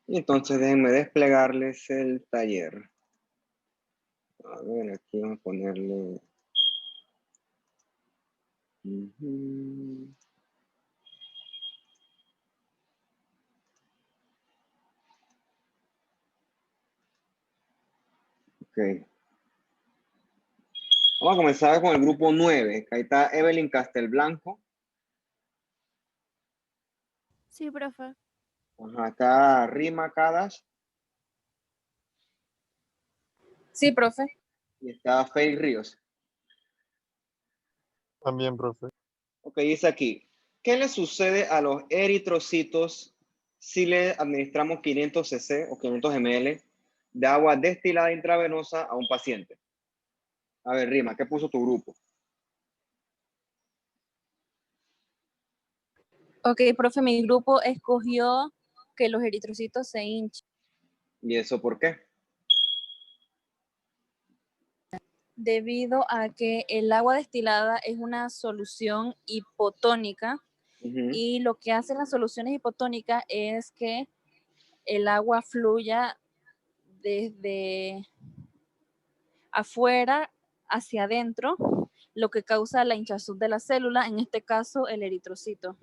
Y entonces déjenme desplegarles el taller. A ver, aquí vamos a ponerle... Ok. Vamos a comenzar con el grupo 9. Ahí está Evelyn Castelblanco. Sí, profe. Ajá, está Rima Cadas. Sí, profe. Y está Faye Ríos. También, profe. Ok, dice aquí. ¿Qué le sucede a los eritrocitos si le administramos 500 cc o 500 ml de agua destilada intravenosa a un paciente? A ver, Rima, ¿qué puso tu grupo? Ok, profe, mi grupo escogió que los eritrocitos se hinchen ¿Y eso por qué? debido a que el agua destilada es una solución hipotónica y lo que hacen las soluciones hipotónicas es que el agua fluya desde afuera hacia adentro, lo que causa la hinchazón de la célula, en este caso el eritrocito.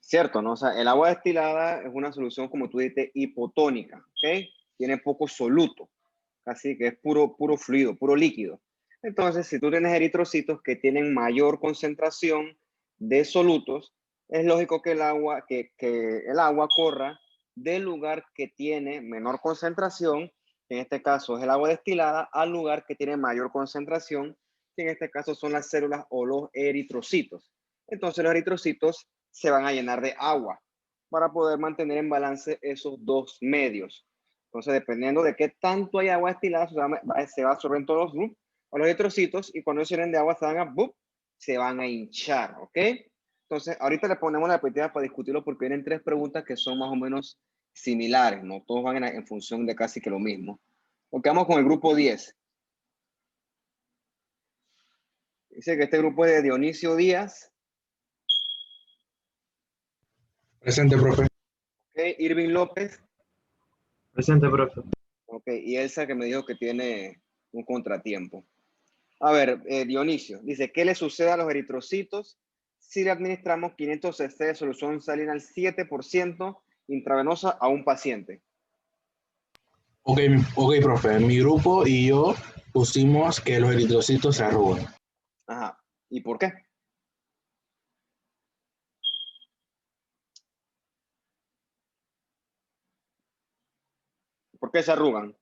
Cierto, ¿no? O sea, el agua destilada es una solución, como tú dices, hipotónica, ¿ok? Tiene poco soluto, casi que es puro fluido, puro líquido. Entonces, si tú tienes eritrocitos que tienen mayor concentración de solutos, es lógico que el agua corra del lugar que tiene menor concentración, que en este caso es el agua destilada, al lugar que tiene mayor concentración, que en este caso son las células o los eritrocitos. Entonces, los eritrocitos se van a llenar de agua para poder mantener en balance esos dos medios. Entonces, dependiendo de qué tanto hay agua destilada, se va a absorber todos los eritrocitos y cuando se llenen de agua se van a hinchar, ¿ok? Entonces, ahorita le ponemos la diapositiva para discutirlo porque vienen tres preguntas que son más o menos similares, ¿no? Todos van en función de casi que lo mismo. Ok, vamos con el grupo 10. Dice que este grupo es de Dionisio Díaz. Presente, profe. Ok, Irving López. Presente, profe. Ok, y Elsa que me dijo que tiene un contratiempo. A ver, Dionisio, dice, ¿qué le sucede a los eritrocitos si le administramos 500 cc de solución salina al 7% intravenosa a un paciente? Ok, profe. Mi grupo y yo pusimos que los eritrocitos se arrugan. Ajá, ¿y por qué? ¿Por qué se arrugan?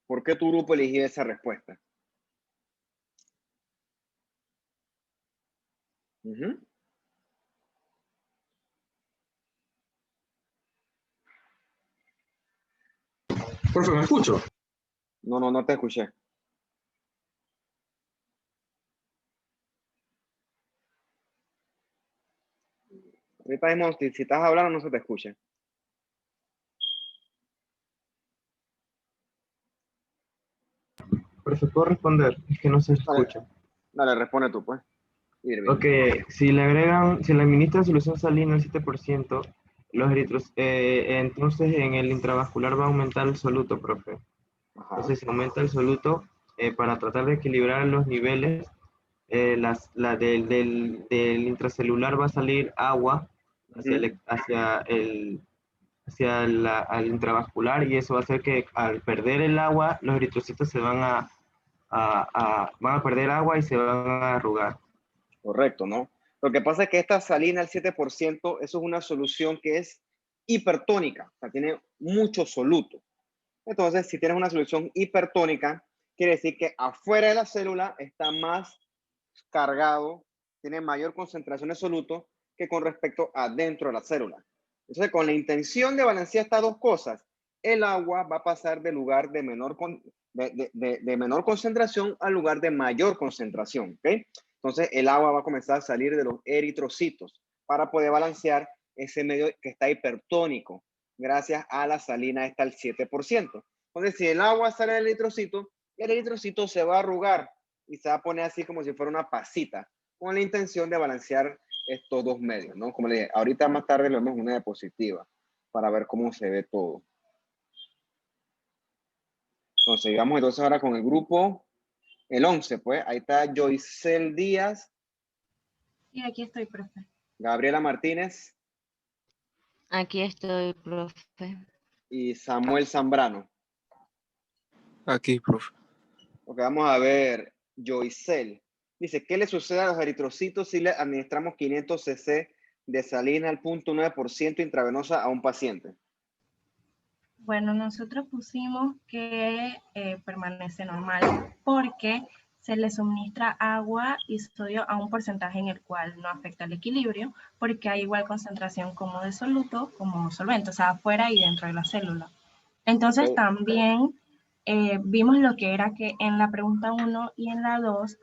¿Por qué tu grupo eligió esa respuesta? Profe, ¿me escucho? No te escuché. Ahorita mismo, si estás hablando, no se te escucha. Profe, ¿puedo responder? Es que no se escucha. Dale, responde tú, pues. Irving. Ok, si le administran solución salina al 7%, entonces en el intravascular va a aumentar el soluto, profe. Ajá. Entonces, si aumenta el soluto, para tratar de equilibrar los niveles, del intracelular va a salir agua al intravascular y eso va a hacer que al perder el agua, los eritrocitos se van a perder agua y se van a arrugar. Correcto, ¿no? Lo que pasa es que esta salina al 7%, eso es una solución que es hipertónica, o sea, tiene mucho soluto. Entonces, si tienes una solución hipertónica, quiere decir que afuera de la célula está más cargado, tiene mayor concentración de soluto que con respecto a dentro de la célula. Entonces, con la intención de balancear estas dos cosas, el agua va a pasar del lugar de menor concentración al lugar de mayor concentración, ¿ok? Entonces, el agua va a comenzar a salir de los eritrocitos para poder balancear ese medio que está hipertónico, gracias a la salina esta al 7%. Entonces, si el agua sale del eritrocito, el eritrocito se va a arrugar y se va a poner así como si fuera una pasita, con la intención de balancear estos dos medios, ¿no? Como le dije, ahorita más tarde lo vemos en una diapositiva para ver cómo se ve todo. Entonces, vamos entonces ahora con el grupo, el 11, pues. Ahí está Joycel Díaz. Sí, aquí estoy, profe. Gabriela Martínez. Aquí estoy, profe. Y Samuel Zambrano. Aquí, profe. Ok, vamos a ver, Joycel. Dice, ¿qué le sucede a los eritrocitos si le administramos 500 cc de salina al 0.9% intravenosa a un paciente? Bueno, nosotros pusimos que permanece normal porque se le suministra agua y sodio a un porcentaje en el cual no afecta el equilibrio, porque hay igual concentración como de soluto como solvente, o sea, afuera y dentro de la célula. Entonces Ok. también vimos lo que era que en la pregunta 1 y en la 2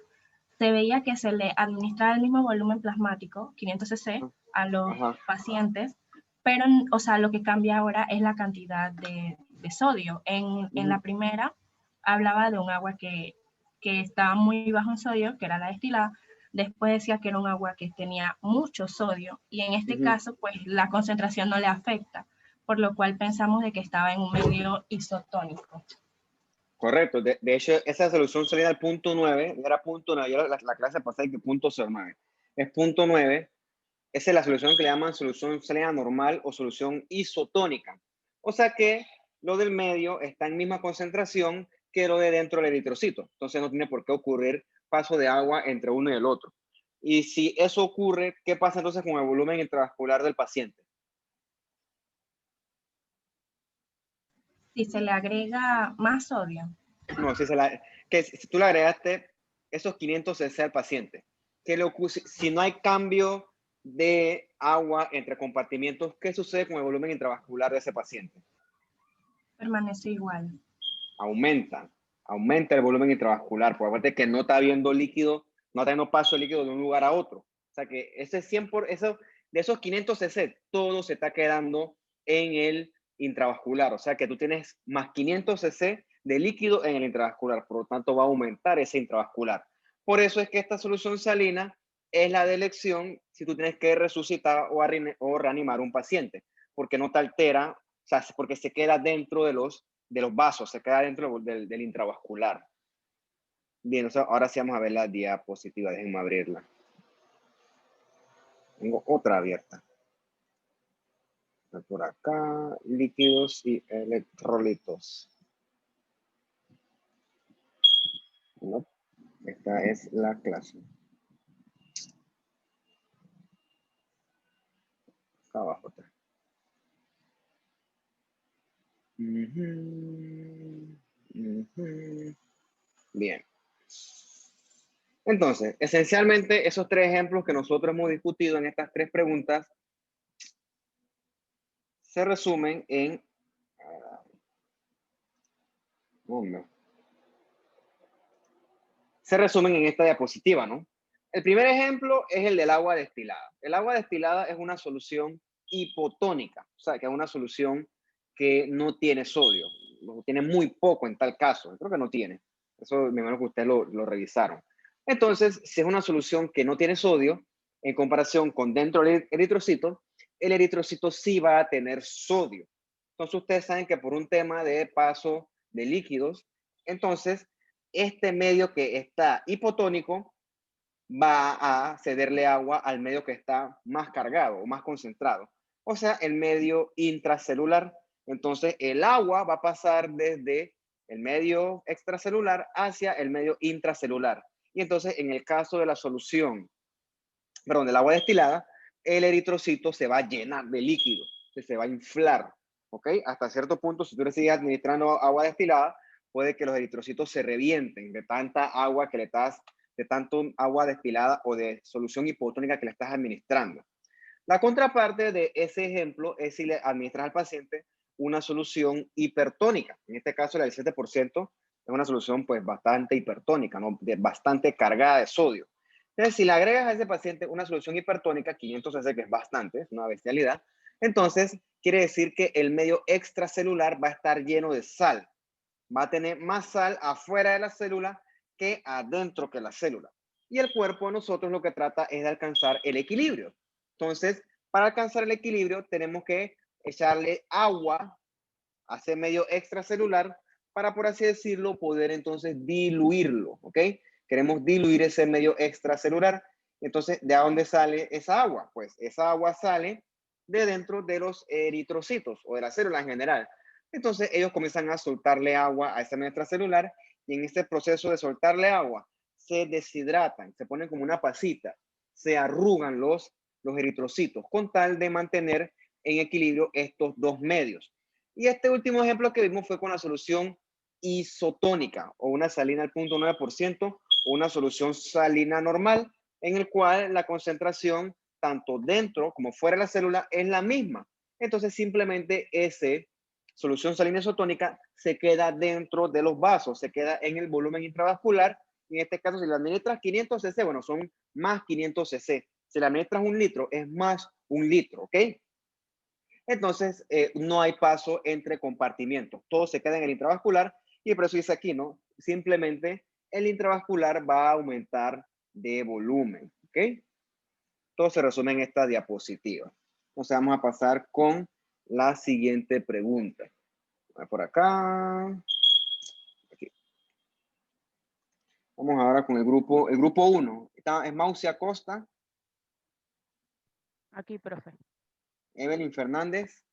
se veía que se le administraba el mismo volumen plasmático, 500 cc, a los pacientes, pero, o sea, lo que cambia ahora es la cantidad de sodio. En la primera hablaba de un agua que estaba muy bajo en sodio, que era la destilada. Después decía que era un agua que tenía mucho sodio y en este caso, pues la concentración no le afecta, por lo cual pensamos de que estaba en un medio isotónico. Correcto. De hecho, esa solución salida al 0.9, era 0.9, yo la clase pasada que 0.09. Es 0.9. Esa es la solución que le llaman solución salina normal o solución isotónica. O sea que lo del medio está en misma concentración que lo de dentro del eritrocito. Entonces no tiene por qué ocurrir paso de agua entre uno y el otro. Y si eso ocurre, ¿qué pasa entonces con el volumen intravascular del paciente? Si se le agrega más sodio. No, si tú le agregaste esos 500 cc al paciente, ¿qué le ocurre si no hay cambio de agua entre compartimientos? ¿Qué sucede con el volumen intravascular de ese paciente? Permanece igual. Aumenta el volumen intravascular, porque acuérdate que no está habiendo líquido, no está habiendo paso de líquido de un lugar a otro. O sea que ese 100%, de esos 500 cc, todo se está quedando en el intravascular. O sea que tú tienes más 500 cc de líquido en el intravascular, por lo tanto va a aumentar ese intravascular. Por eso es que esta solución salina es la de elección si tú tienes que resucitar o reanimar un paciente, porque no te altera, o sea, porque se queda dentro de los vasos, se queda dentro del intravascular. Bien, o sea, ahora sí vamos a ver la diapositiva, déjenme abrirla. Tengo otra abierta. Por acá, líquidos y electrolitos. No, esta es la clase. Acá abajo está. Bien. Entonces, esencialmente, esos tres ejemplos que nosotros hemos discutido en estas tres preguntas se resumen en... se resumen en esta diapositiva, ¿no? El primer ejemplo es el del agua destilada. El agua destilada es una solución hipotónica, o sea, que es una solución que no tiene sodio, tiene muy poco en tal caso, creo que no tiene. Eso me imagino que ustedes lo revisaron. Entonces, si es una solución que no tiene sodio, en comparación con dentro del eritrocito, el eritrocito sí va a tener sodio. Entonces, ustedes saben que por un tema de paso de líquidos, entonces, este medio que está hipotónico va a cederle agua al medio que está más cargado o más concentrado. O sea, el medio intracelular. Entonces, el agua va a pasar desde el medio extracelular hacia el medio intracelular. Y entonces, en el caso de la solución, perdón, del agua destilada, el eritrocito se va a llenar de líquido, se va a inflar. ¿Ok? Hasta cierto punto, si tú le sigues administrando agua destilada, puede que los eritrocitos se revienten de tanta agua que le estás, de tanto agua destilada o de solución hipotónica que le estás administrando. La contraparte de ese ejemplo es si le administras al paciente una solución hipertónica. En este caso, la del 7% es una solución pues bastante hipertónica, ¿no? Bastante cargada de sodio. Entonces, si le agregas a ese paciente una solución hipertónica, 500 cc, que es bastante, es una bestialidad, entonces quiere decir que el medio extracelular va a estar lleno de sal. va a tener más sal afuera de la célula que adentro que la célula. Y el cuerpo de nosotros lo que trata es de alcanzar el equilibrio. Entonces, para alcanzar el equilibrio tenemos que echarle agua, hacer medio extracelular, para, por así decirlo, poder entonces diluirlo, ¿ok? Queremos diluir ese medio extracelular. Entonces, ¿de dónde sale esa agua? Pues esa agua sale de dentro de los eritrocitos o de la célula en general. Entonces, ellos comienzan a soltarle agua a ese medio extracelular y en este proceso de soltarle agua, se deshidratan, se ponen como una pasita, se arrugan los eritrocitos con tal de mantener en equilibrio estos dos medios. Y este último ejemplo que vimos fue con la solución isotónica o una salina al 0.9% o una solución salina normal en el cual la concentración tanto dentro como fuera de la célula es la misma. Entonces simplemente esa solución salina isotónica se queda dentro de los vasos, se queda en el volumen intravascular. En este caso, si la administras 500 cc, bueno, son más 500 cc. Si la administras 1 litro, es más 1 litro, ¿ok? Entonces, no hay paso entre compartimientos. Todo se queda en el intravascular y por eso dice aquí, ¿no? Simplemente el intravascular va a aumentar de volumen, ¿ok? Todo se resume en esta diapositiva. Entonces, vamos a pasar con la siguiente pregunta. Por acá. Aquí. Vamos ahora con el grupo 1. Es Mausia Acosta. Aquí, profe. Evelyn Fernández.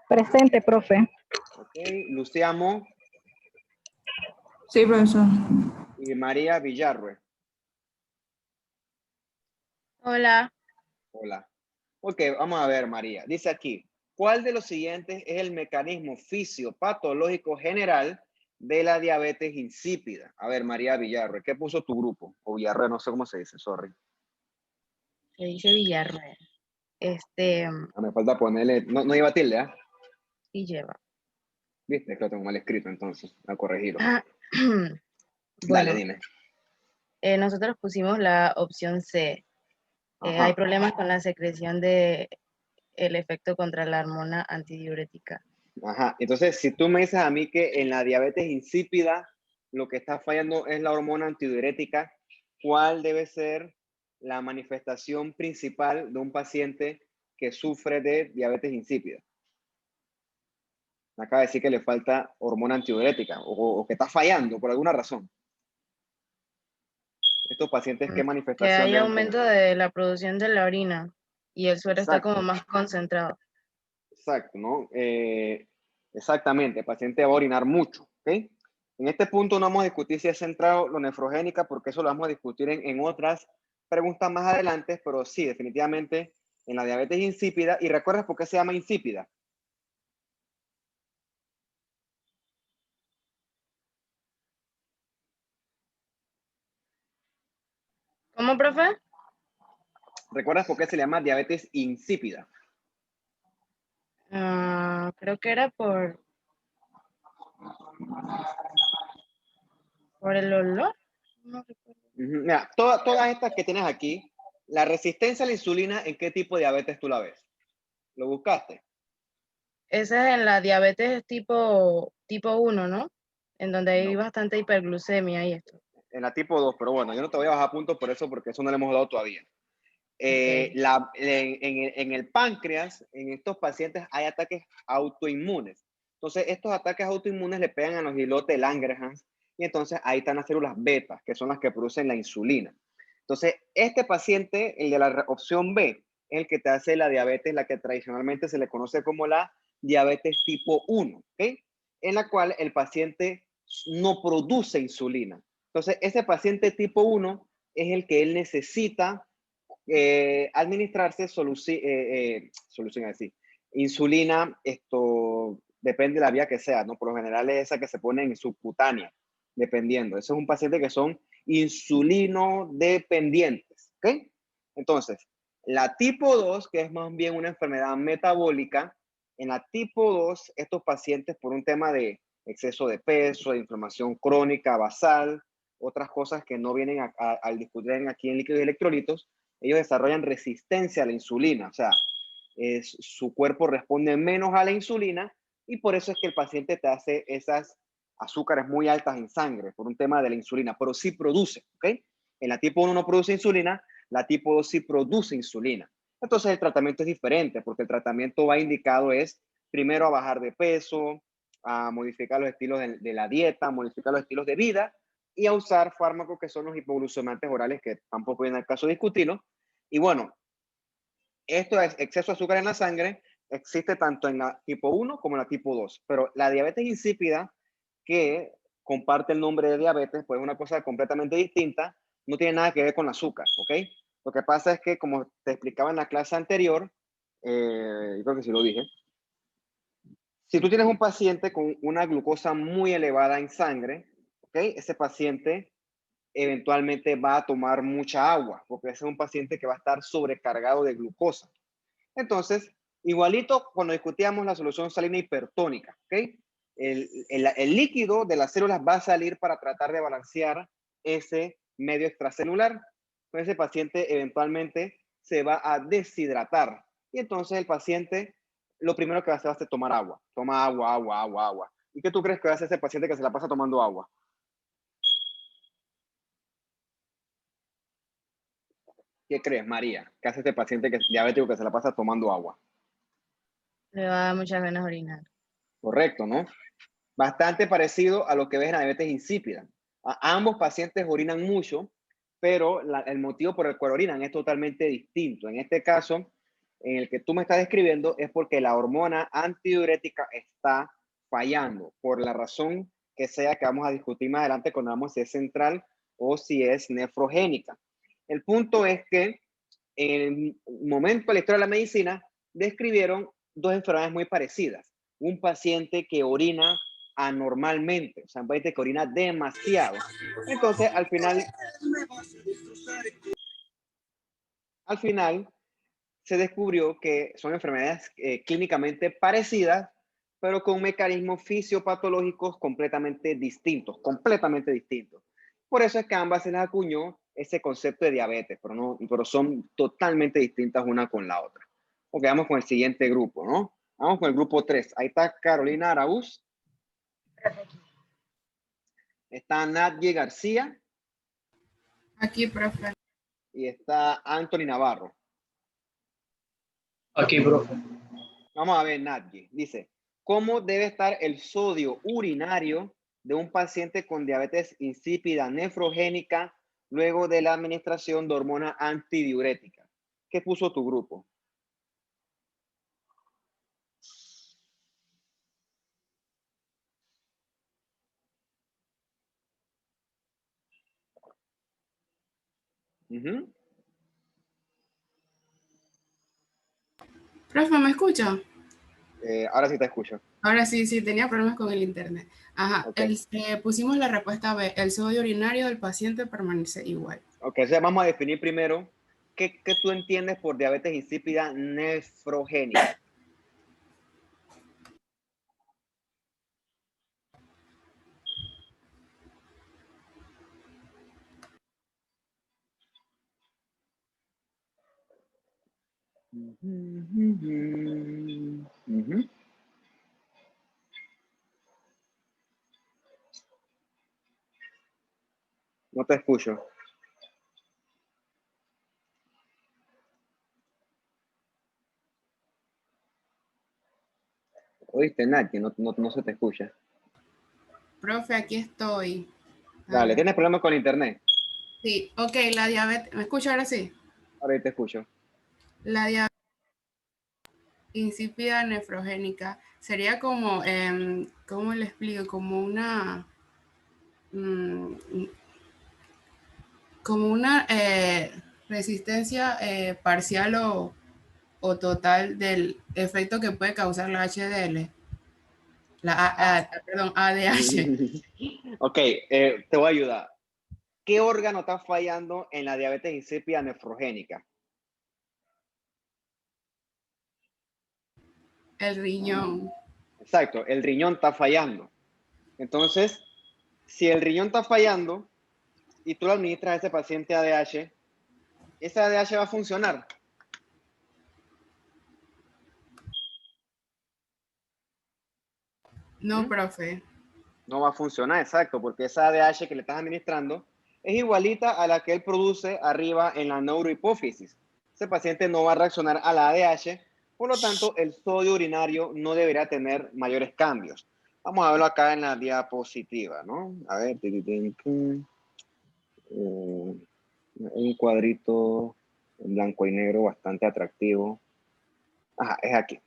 Presente, profe. Ok, Luciamo. Sí, profesor. Y María Villarrue. Hola. Hola. Ok, vamos a ver, María. Dice aquí, ¿cuál de los siguientes es el mecanismo fisiopatológico general de la diabetes insípida? A ver, María Villarrue, ¿qué puso tu grupo? O Villarrue, no sé cómo se dice, sorry. Se dice Villarrue. Me falta ponerle, no lleva tilde, ¿eh? Sí lleva. Viste, que lo tengo mal escrito, entonces, a corregirlo. Bueno, Dale, dime. Nosotros pusimos la opción C. Hay problemas con la secreción de el efecto contra la hormona antidiurética. Ajá, entonces si tú me dices a mí que en la diabetes insípida lo que está fallando es la hormona antidiurética, ¿cuál debe ser la manifestación principal de un paciente que sufre de diabetes insípida? Me acaba de decir que le falta hormona antidiurética o que está fallando por alguna razón. Estos pacientes, ¿qué manifestación? Que hay aumento de la producción de la orina y el suero está como más concentrado. Exacto, ¿no? Exactamente, el paciente va a orinar mucho, ¿ok? En este punto no vamos a discutir si es centrado lo nefrogénica, porque eso lo vamos a discutir en otras preguntas más adelante, pero sí, definitivamente en la diabetes insípida. ¿Y recuerdas por qué se llama insípida? ¿Cómo, profe? ¿Recuerdas por qué se llama diabetes insípida? Creo que era por el olor. No recuerdo. Mira, todas estas que tienes aquí, la resistencia a la insulina, ¿en qué tipo de diabetes tú la ves? ¿Lo buscaste? Esa es en la diabetes tipo 1, ¿no? En donde hay bastante hiperglucemia y esto. En la tipo 2, pero bueno, yo no te voy a bajar puntos por eso, porque eso no le hemos dado todavía. Okay. En el páncreas, en estos pacientes hay ataques autoinmunes. Entonces, estos ataques autoinmunes le pegan a los islotes de Langerhans y entonces ahí están las células beta, que son las que producen la insulina. Entonces, este paciente, el de la opción B, es el que te hace la diabetes, la que tradicionalmente se le conoce como la diabetes tipo 1, ¿ok? En la cual el paciente no produce insulina. Entonces, ese paciente tipo 1 es el que él necesita administrarse insulina, esto depende de la vía que sea, ¿no? Por lo general es esa que se pone en subcutánea, dependiendo. Eso es un paciente que son insulino dependientes, ¿ok? Entonces, la tipo 2, que es más bien una enfermedad metabólica, en la tipo 2, estos pacientes por un tema de exceso de peso, de inflamación crónica basal, otras cosas que no vienen al discutir aquí en líquidos y electrolitos, ellos desarrollan resistencia a la insulina. O sea, su cuerpo responde menos a la insulina y por eso es que el paciente te hace esas azúcares muy altas en sangre por un tema de la insulina, pero sí produce, ¿ok? En la tipo 1 no produce insulina, la tipo 2 sí produce insulina. Entonces el tratamiento es diferente porque el tratamiento va indicado es primero a bajar de peso, a modificar los estilos de la dieta, a modificar los estilos de vida y a usar fármacos que son los hipoglucemiantes orales, que tampoco viene al caso de discutirlo. Y bueno, esto es exceso de azúcar en la sangre, existe tanto en la tipo 1 como en la tipo 2, pero la diabetes insípida, que comparte el nombre de diabetes, pues es una cosa completamente distinta, no tiene nada que ver con el azúcar, ¿ok? Lo que pasa es que, como te explicaba en la clase anterior, yo creo que sí lo dije, si tú tienes un paciente con una glucosa muy elevada en sangre, ¿ok? Ese paciente eventualmente va a tomar mucha agua, porque ese es un paciente que va a estar sobrecargado de glucosa. Entonces, igualito cuando discutíamos la solución salina hipertónica, ¿ok? El líquido de las células va a salir para tratar de balancear ese medio extracelular. Pues ese paciente eventualmente se va a deshidratar. Y entonces el paciente, lo primero que va a hacer va a ser tomar agua. Toma agua, agua, agua, agua. ¿Y qué tú crees que va a hacer ese paciente que se la pasa tomando agua? ¿Qué crees, María? ¿Qué hace este paciente que es diabético que se la pasa tomando agua? Le va a dar muchas ganas de orinar. Correcto, ¿no? Bastante parecido a lo que ves en la diabetes insípida. Ambos pacientes orinan mucho, pero el motivo por el cual orinan es totalmente distinto. En este caso, en el que tú me estás describiendo, es porque la hormona antidiurética está fallando, por la razón que sea que vamos a discutir más adelante cuando hablamos si es central o si es nefrogénica. El punto es que en el momento de la historia de la medicina describieron dos enfermedades muy parecidas. Un paciente que orina anormalmente, o sea, un paciente que orina demasiado. Entonces, al final se descubrió que son enfermedades clínicamente parecidas, pero con mecanismos fisiopatológicos completamente distintos, completamente distintos. Por eso es que a ambas se les acuñó ese concepto de diabetes, pero son totalmente distintas una con la otra. Ok, vamos con el siguiente grupo, ¿no? Vamos con el grupo 3. Ahí está Carolina Araúz. Está Nadie García. Aquí, profe. Y está Anthony Navarro. Aquí, profe. Vamos a ver, Nadie. Dice, ¿cómo debe estar el sodio urinario de un paciente con diabetes insípida nefrogénica luego de la administración de hormona antidiurética? ¿Qué puso tu grupo? Profe, ¿me escucha? Ahora sí te escucho. Ahora sí, tenía problemas con el internet. Ajá, Okay. Pusimos la respuesta B. El sodio urinario del paciente permanece igual. Ok, o sea, vamos a definir primero qué tú entiendes por diabetes insípida nefrogénica. No te escucho. ¿Oíste, Nati? No se te escucha. Profe, aquí estoy. Dale, ¿tienes problemas con internet? Sí, ok, la diabetes. ¿Me escucha ahora sí? Ahora te escucho. La diabetes insípida nefrogénica sería como, ¿cómo le explico? Como una resistencia parcial o total del efecto que puede causar la HDL. Perdón, ADH. Ok, te voy a ayudar. ¿Qué órgano está fallando en la diabetes insípida nefrogénica? El riñón. Exacto, el riñón está fallando. Entonces, si el riñón está fallando y tú le administras a ese paciente ADH, ese ADH va a funcionar. No, profe. No va a funcionar, exacto, porque esa ADH que le estás administrando es igualita a la que él produce arriba en la neurohipófisis. Ese paciente no va a reaccionar a la ADH, por lo tanto, el sodio urinario no debería tener mayores cambios. Vamos a verlo acá en la diapositiva, ¿no? A ver, un cuadrito en blanco y negro bastante atractivo. Ajá, es aquí.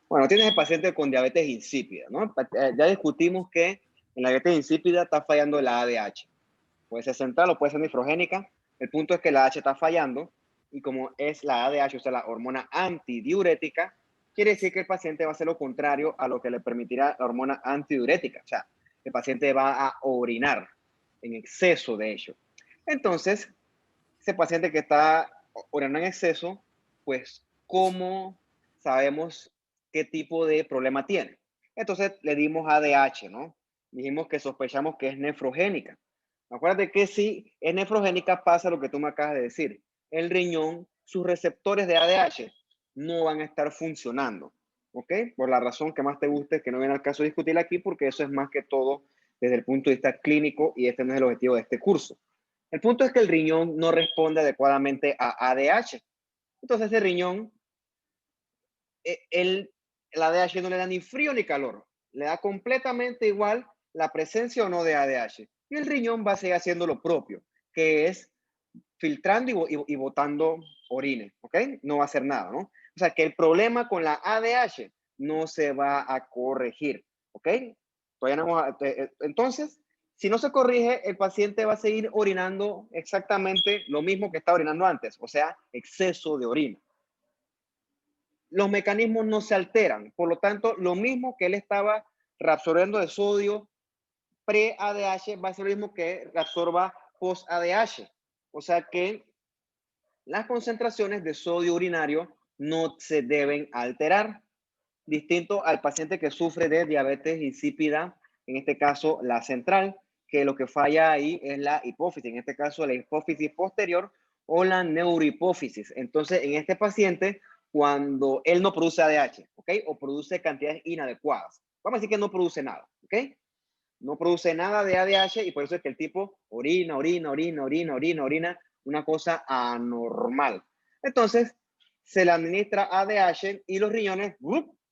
Bueno, tienes el paciente con diabetes insípida, ¿no? Ya discutimos que en la diabetes insípida está fallando la ADH. Puede ser central o puede ser nefrogénica. El punto es que la ADH está fallando y como es la ADH, o sea, la hormona antidiurética, quiere decir que el paciente va a hacer lo contrario a lo que le permitirá la hormona antidiurética. O sea, el paciente va a orinar en exceso de ello. Entonces, ese paciente que está orinando en exceso, pues, ¿cómo sabemos qué tipo de problema tiene? Entonces, le dimos ADH, ¿no? Dijimos que sospechamos que es nefrogénica. Acuérdate que si es nefrogénica pasa lo que tú me acabas de decir. El riñón, sus receptores de ADH no van a estar funcionando, ¿ok? Por la razón que más te guste, que no viene al caso de discutir aquí, porque eso es más que todo desde el punto de vista clínico y este no es el objetivo de este curso. El punto es que el riñón no responde adecuadamente a ADH. Entonces ese riñón, el ADH no le da ni frío ni calor. Le da completamente igual la presencia o no de ADH. Y el riñón va a seguir haciendo lo propio, que es filtrando y botando orines, ¿ok? No va a hacer nada, ¿no? O sea, que el problema con la ADH no se va a corregir, ¿ok? Todavía no, entonces, si no se corrige, el paciente va a seguir orinando exactamente lo mismo que estaba orinando antes, o sea, exceso de orina. Los mecanismos no se alteran, por lo tanto, lo mismo que él estaba reabsorbiendo de sodio pre-ADH va a ser lo mismo que reabsorba post-ADH. O sea que las concentraciones de sodio urinario no se deben alterar, distinto al paciente que sufre de diabetes insípida, en este caso la central, que lo que falla ahí es la hipófisis, en este caso la hipófisis posterior o la neurohipófisis. Entonces, en este paciente, cuando él no produce ADH, ¿ok? O produce cantidades inadecuadas. Vamos a decir que no produce nada, ¿ok? No produce nada de ADH y por eso es que el tipo orina, una cosa anormal. Entonces, se le administra ADH y los riñones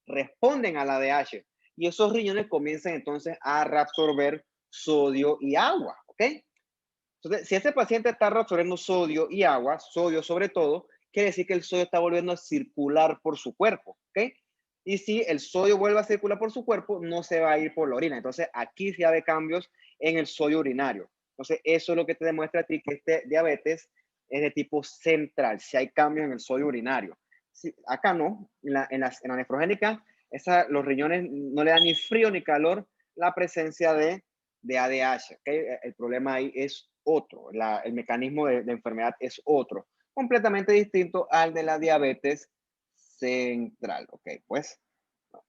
responden al ADH. Y esos riñones comienzan entonces a reabsorber sodio y agua, ¿ok? Entonces, si este paciente está reabsorbiendo sodio y agua, sodio sobre todo, quiere decir que el sodio está volviendo a circular por su cuerpo, ¿ok? Y si el sodio vuelve a circular por su cuerpo, no se va a ir por la orina. Entonces, aquí sí hay cambios en el sodio urinario. Entonces, eso es lo que te demuestra a ti que este diabetes es de tipo central, si hay cambios en el sodio urinario. Si, acá no, en la nefrogénica, los riñones no le dan ni frío ni calor la presencia de ADH. ¿Okay? El problema ahí es otro, el mecanismo de enfermedad es otro, completamente distinto al de la diabetes central. Ok, pues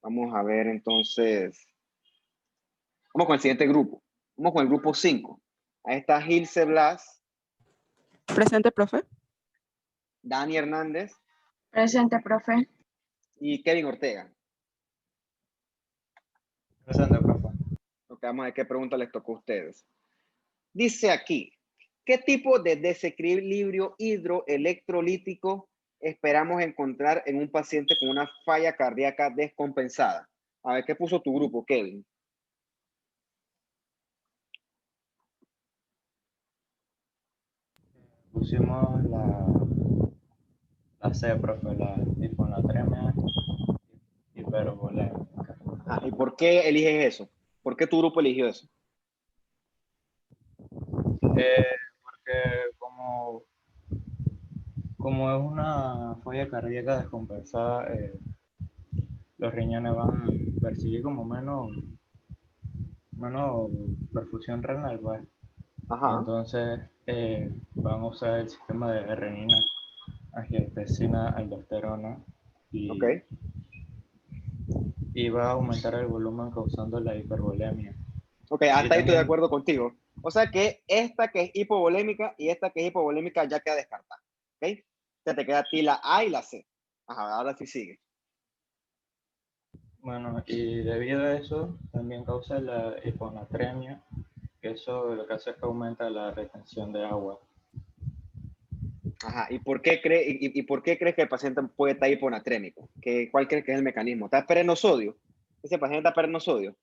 vamos a ver entonces, vamos con el siguiente grupo, vamos con el grupo 5. Ahí está Gilce Blas. Presente, profe. Dani Hernández. Presente, profe. Y Kevin Ortega. Presente, profe. Ok, vamos a ver qué pregunta les tocó a ustedes. Dice aquí, ¿qué tipo de desequilibrio hidroelectrolítico esperamos encontrar en un paciente con una falla cardíaca descompensada? A ver, ¿qué puso tu grupo, Kevin? Pusimos la C, profe, la hiponatremia hipervolémica. ¿Y por qué eliges eso? ¿Por qué tu grupo eligió eso? Porque como es una falla cardíaca descompensada, los riñones van a percibir como menos perfusión renal, pues. Ajá. Entonces van a usar el sistema de renina, angiotensina, aldosterona y va a aumentar el volumen causando la hipervolemia. Ok, hasta ahí estoy de acuerdo contigo. O sea que esta que es hipovolémica y esta que es hipovolémica ya queda descartada. ¿Ok? Ya te queda a ti la A y la C. Ajá, ahora sí sigue. Bueno, y debido a eso también causa la hiponatremia, que eso lo que hace es que aumenta la retención de agua. Ajá, ¿y por qué crees que el paciente puede estar hiponatrémico? ¿Cuál crees que es el mecanismo? ¿Está perdiendo sodio? ¿Ese paciente está perdiendo sodio?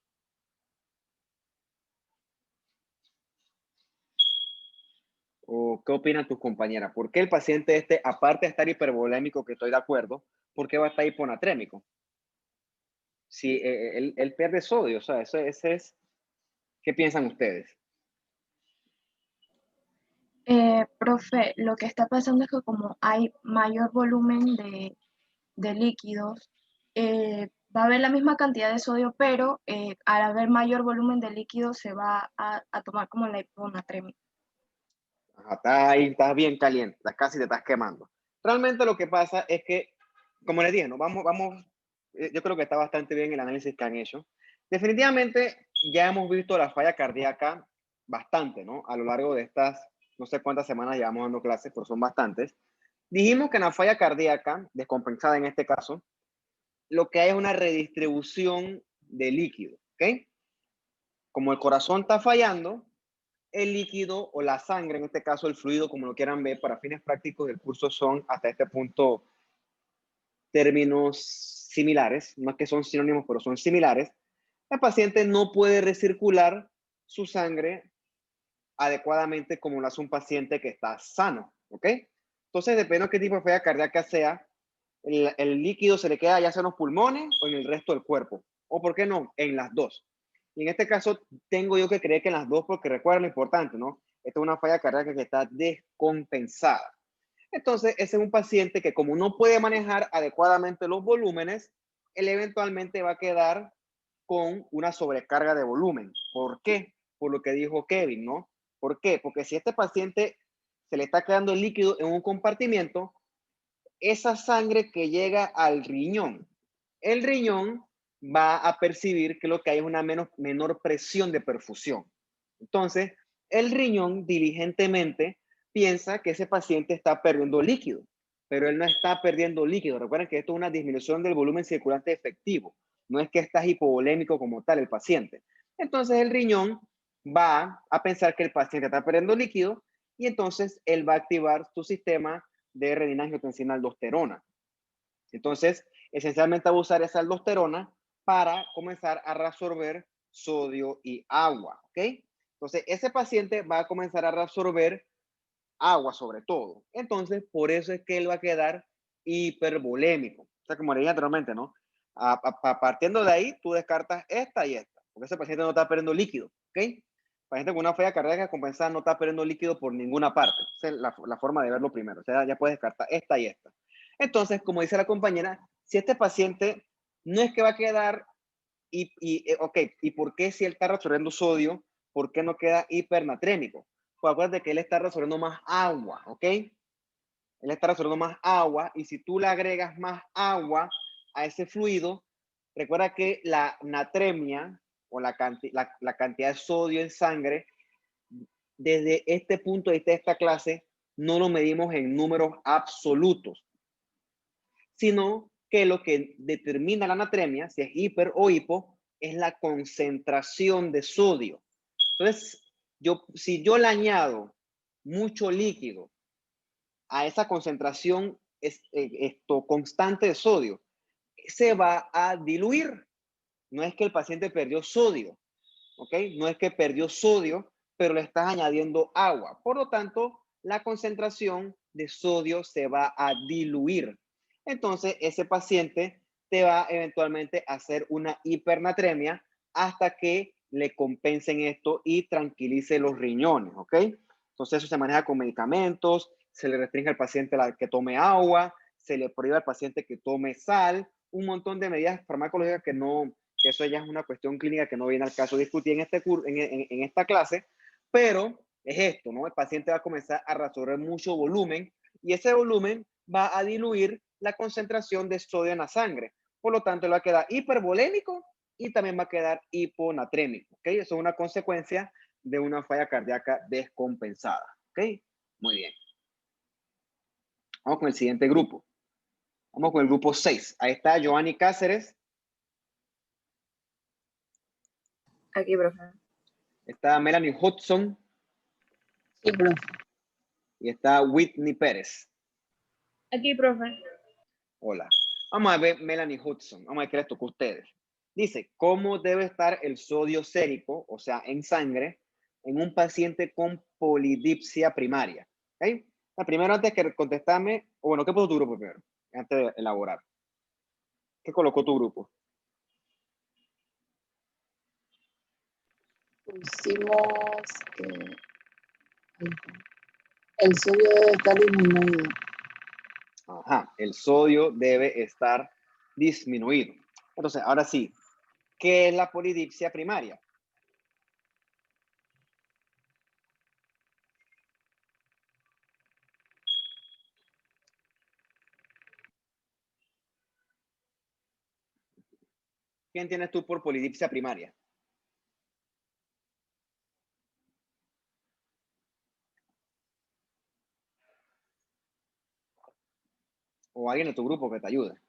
¿O qué opinan tus compañeras? ¿Por qué el paciente aparte de estar hipervolémico, que estoy de acuerdo, por qué va a estar hiponatrémico? Si él pierde sodio, o sea, ese es... ¿Qué piensan ustedes? Profe, lo que está pasando es que como hay mayor volumen de líquidos, va a haber la misma cantidad de sodio, pero al haber mayor volumen de líquidos se va a tomar como la hiponatremia. Ajá, estás bien caliente, casi te estás quemando. Realmente lo que pasa es que, como les dije, ¿no? Yo creo que está bastante bien el análisis que han hecho. Definitivamente ya hemos visto la falla cardíaca bastante, ¿no? A lo largo de estas, no sé cuántas semanas llevamos dando clases, pero son bastantes. Dijimos que en la falla cardíaca, descompensada en este caso, lo que hay es una redistribución de líquido, ¿ok? Como el corazón está fallando, el líquido o la sangre, en este caso el fluido, como lo quieran ver, para fines prácticos del curso son hasta este punto términos similares, no es que son sinónimos, pero son similares. El paciente no puede recircular su sangre adecuadamente como lo hace un paciente que está sano, ¿ok? Entonces, depende de qué tipo de falla cardíaca sea, el líquido se le queda ya sea en los pulmones o en el resto del cuerpo, o por qué no, en las dos. Y en este caso, tengo yo que creer que en las dos, porque recuerda lo importante, ¿no? Esta es una falla cardíaca que está descompensada. Entonces, ese es un paciente que como no puede manejar adecuadamente los volúmenes, él eventualmente va a quedar con una sobrecarga de volumen. ¿Por qué? Por lo que dijo Kevin, ¿no? ¿Por qué? Porque si este paciente se le está quedando el líquido en un compartimiento, esa sangre que llega al riñón, el riñón va a percibir que lo que hay es una menor presión de perfusión. Entonces, el riñón diligentemente piensa que ese paciente está perdiendo líquido, pero él no está perdiendo líquido. Recuerden que esto es una disminución del volumen circulante efectivo. No es que está hipovolémico como tal el paciente. Entonces, el riñón va a pensar que el paciente está perdiendo líquido y entonces él va a activar su sistema de renina-angiotensina-aldosterona. Entonces, esencialmente va a usar esa aldosterona para comenzar a reabsorber sodio y agua, ¿ok? Entonces, ese paciente va a comenzar a reabsorber agua sobre todo. Entonces, por eso es que él va a quedar hipervolémico. O sea, como le dije anteriormente, ¿no? Partiendo de ahí, tú descartas esta y esta, porque ese paciente no está perdiendo líquido, ¿ok? Paciente con una falla cardíaca compensada no está perdiendo líquido por ninguna parte. Esa es la forma de verlo primero. O sea, ya puedes descartar esta y esta. Entonces, como dice la compañera, si este paciente no es que va a quedar, ok, ¿y por qué si él está reabsorbiendo sodio, por qué no queda hipernatrémico? Pues acuérdate que él está reabsorbiendo más agua, ¿ok? Él está reabsorbiendo más agua y si tú le agregas más agua a ese fluido, recuerda que la natremia o la cantidad de sodio en sangre, desde este punto de vista de esta clase, no lo medimos en números absolutos, sino que lo que determina la natremia, si es hiper o hipo, es la concentración de sodio. Entonces, si yo le añado mucho líquido a esa concentración constante de sodio, se va a diluir. No es que el paciente perdió sodio, ¿ok? No es que perdió sodio, pero le estás añadiendo agua. Por lo tanto, la concentración de sodio se va a diluir. Entonces, ese paciente te va eventualmente a hacer una hipernatremia hasta que le compensen esto y tranquilice los riñones, ¿ok? Entonces, eso se maneja con medicamentos, se le restringe al paciente que tome agua, se le prohíbe al paciente que tome sal, un montón de medidas farmacológicas que eso ya es una cuestión clínica que no viene al caso discutir en esta clase, pero es esto, ¿no? El paciente va a comenzar a reabsorber mucho volumen y ese volumen va a diluir la concentración de sodio en la sangre. Por lo tanto, él va a quedar hipervolémico y también va a quedar hiponatrémico, ¿ok? Eso es una consecuencia de una falla cardíaca descompensada, ¿ok? Muy bien. Vamos con el siguiente grupo. Vamos con el grupo 6. Ahí está Giovanni Cáceres. Aquí, profe. Está Melanie Hudson. Sí, profe. Y está Whitney Pérez. Aquí, profe. Hola. Vamos a ver Melanie Hudson. Vamos a ver qué les tocó a ustedes. Dice, ¿cómo debe estar el sodio sérico, o sea, en sangre, en un paciente con polidipsia primaria? ¿Okay? Primero, antes que contestarme, o bueno, ¿qué puso tu grupo primero? Antes de elaborar. ¿Qué colocó tu grupo? Pusimos que el sodio debe estar disminuido. Ajá, el sodio debe estar disminuido. Entonces, ahora sí, ¿qué es la polidipsia primaria? ¿Quién tienes tú por polidipsia primaria? O alguien de tu grupo que te ayude.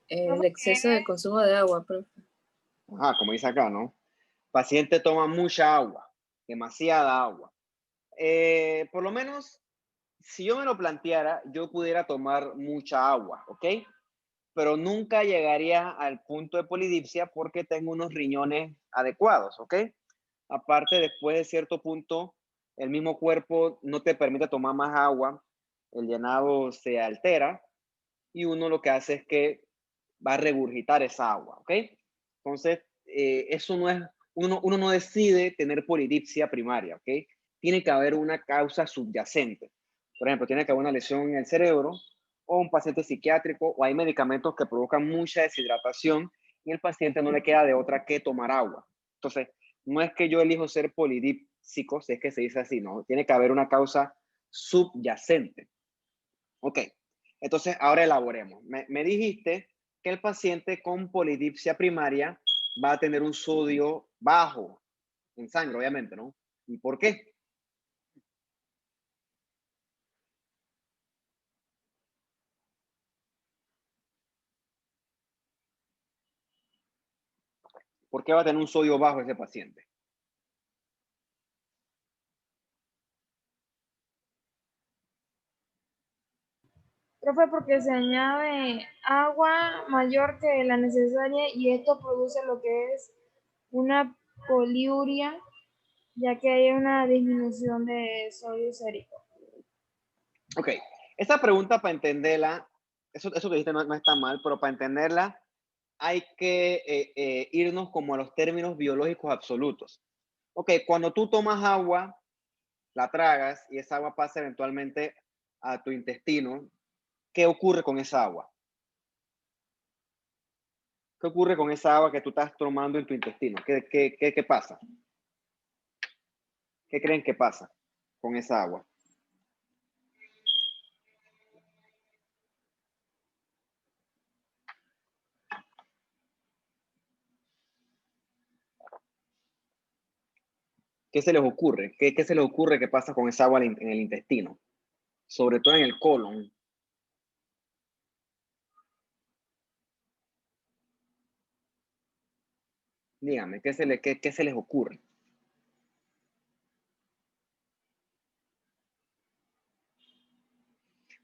El exceso de consumo de agua, profe. Ajá, como dice acá, ¿no? Paciente toma mucha agua, demasiada agua. Por lo menos, si yo me lo planteara, yo pudiera tomar mucha agua, ¿ok? Pero nunca llegaría al punto de polidipsia porque tengo unos riñones adecuados, ¿ok? Aparte, después de cierto punto, el mismo cuerpo no te permite tomar más agua, el llenado se altera y uno lo que hace es que va a regurgitar esa agua, ¿ok? Entonces, eso no es, uno no decide tener polidipsia primaria, ¿ok? Tiene que haber una causa subyacente. Por ejemplo, tiene que haber una lesión en el cerebro o un paciente psiquiátrico o hay medicamentos que provocan mucha deshidratación y el paciente no le queda de otra que tomar agua. Entonces, no es que yo elijo ser polidípsico, si es que se dice así, ¿no? Tiene que haber una causa subyacente. Ok, entonces ahora elaboremos. Me dijiste que el paciente con polidipsia primaria va a tener un sodio bajo en sangre, obviamente, ¿no? ¿Y por qué? ¿Por qué va a tener un sodio bajo ese paciente? Profe, porque se añade agua mayor que la necesaria y esto produce lo que es una poliuria, ya que hay una disminución de sodio sérico. Ok, esta pregunta para entenderla, eso que dijiste no está mal, pero para entenderla hay que irnos como a los términos biológicos absolutos. Ok, cuando tú tomas agua, la tragas y esa agua pasa eventualmente a tu intestino, ¿qué ocurre con esa agua? ¿Qué ocurre con esa agua que tú estás tomando en tu intestino? ¿Qué pasa? ¿Qué creen que pasa con esa agua? ¿Qué se les ocurre? ¿Qué se les ocurre que pasa con esa agua en el intestino? Sobre todo en el colon. Dígame, ¿qué se les ocurre?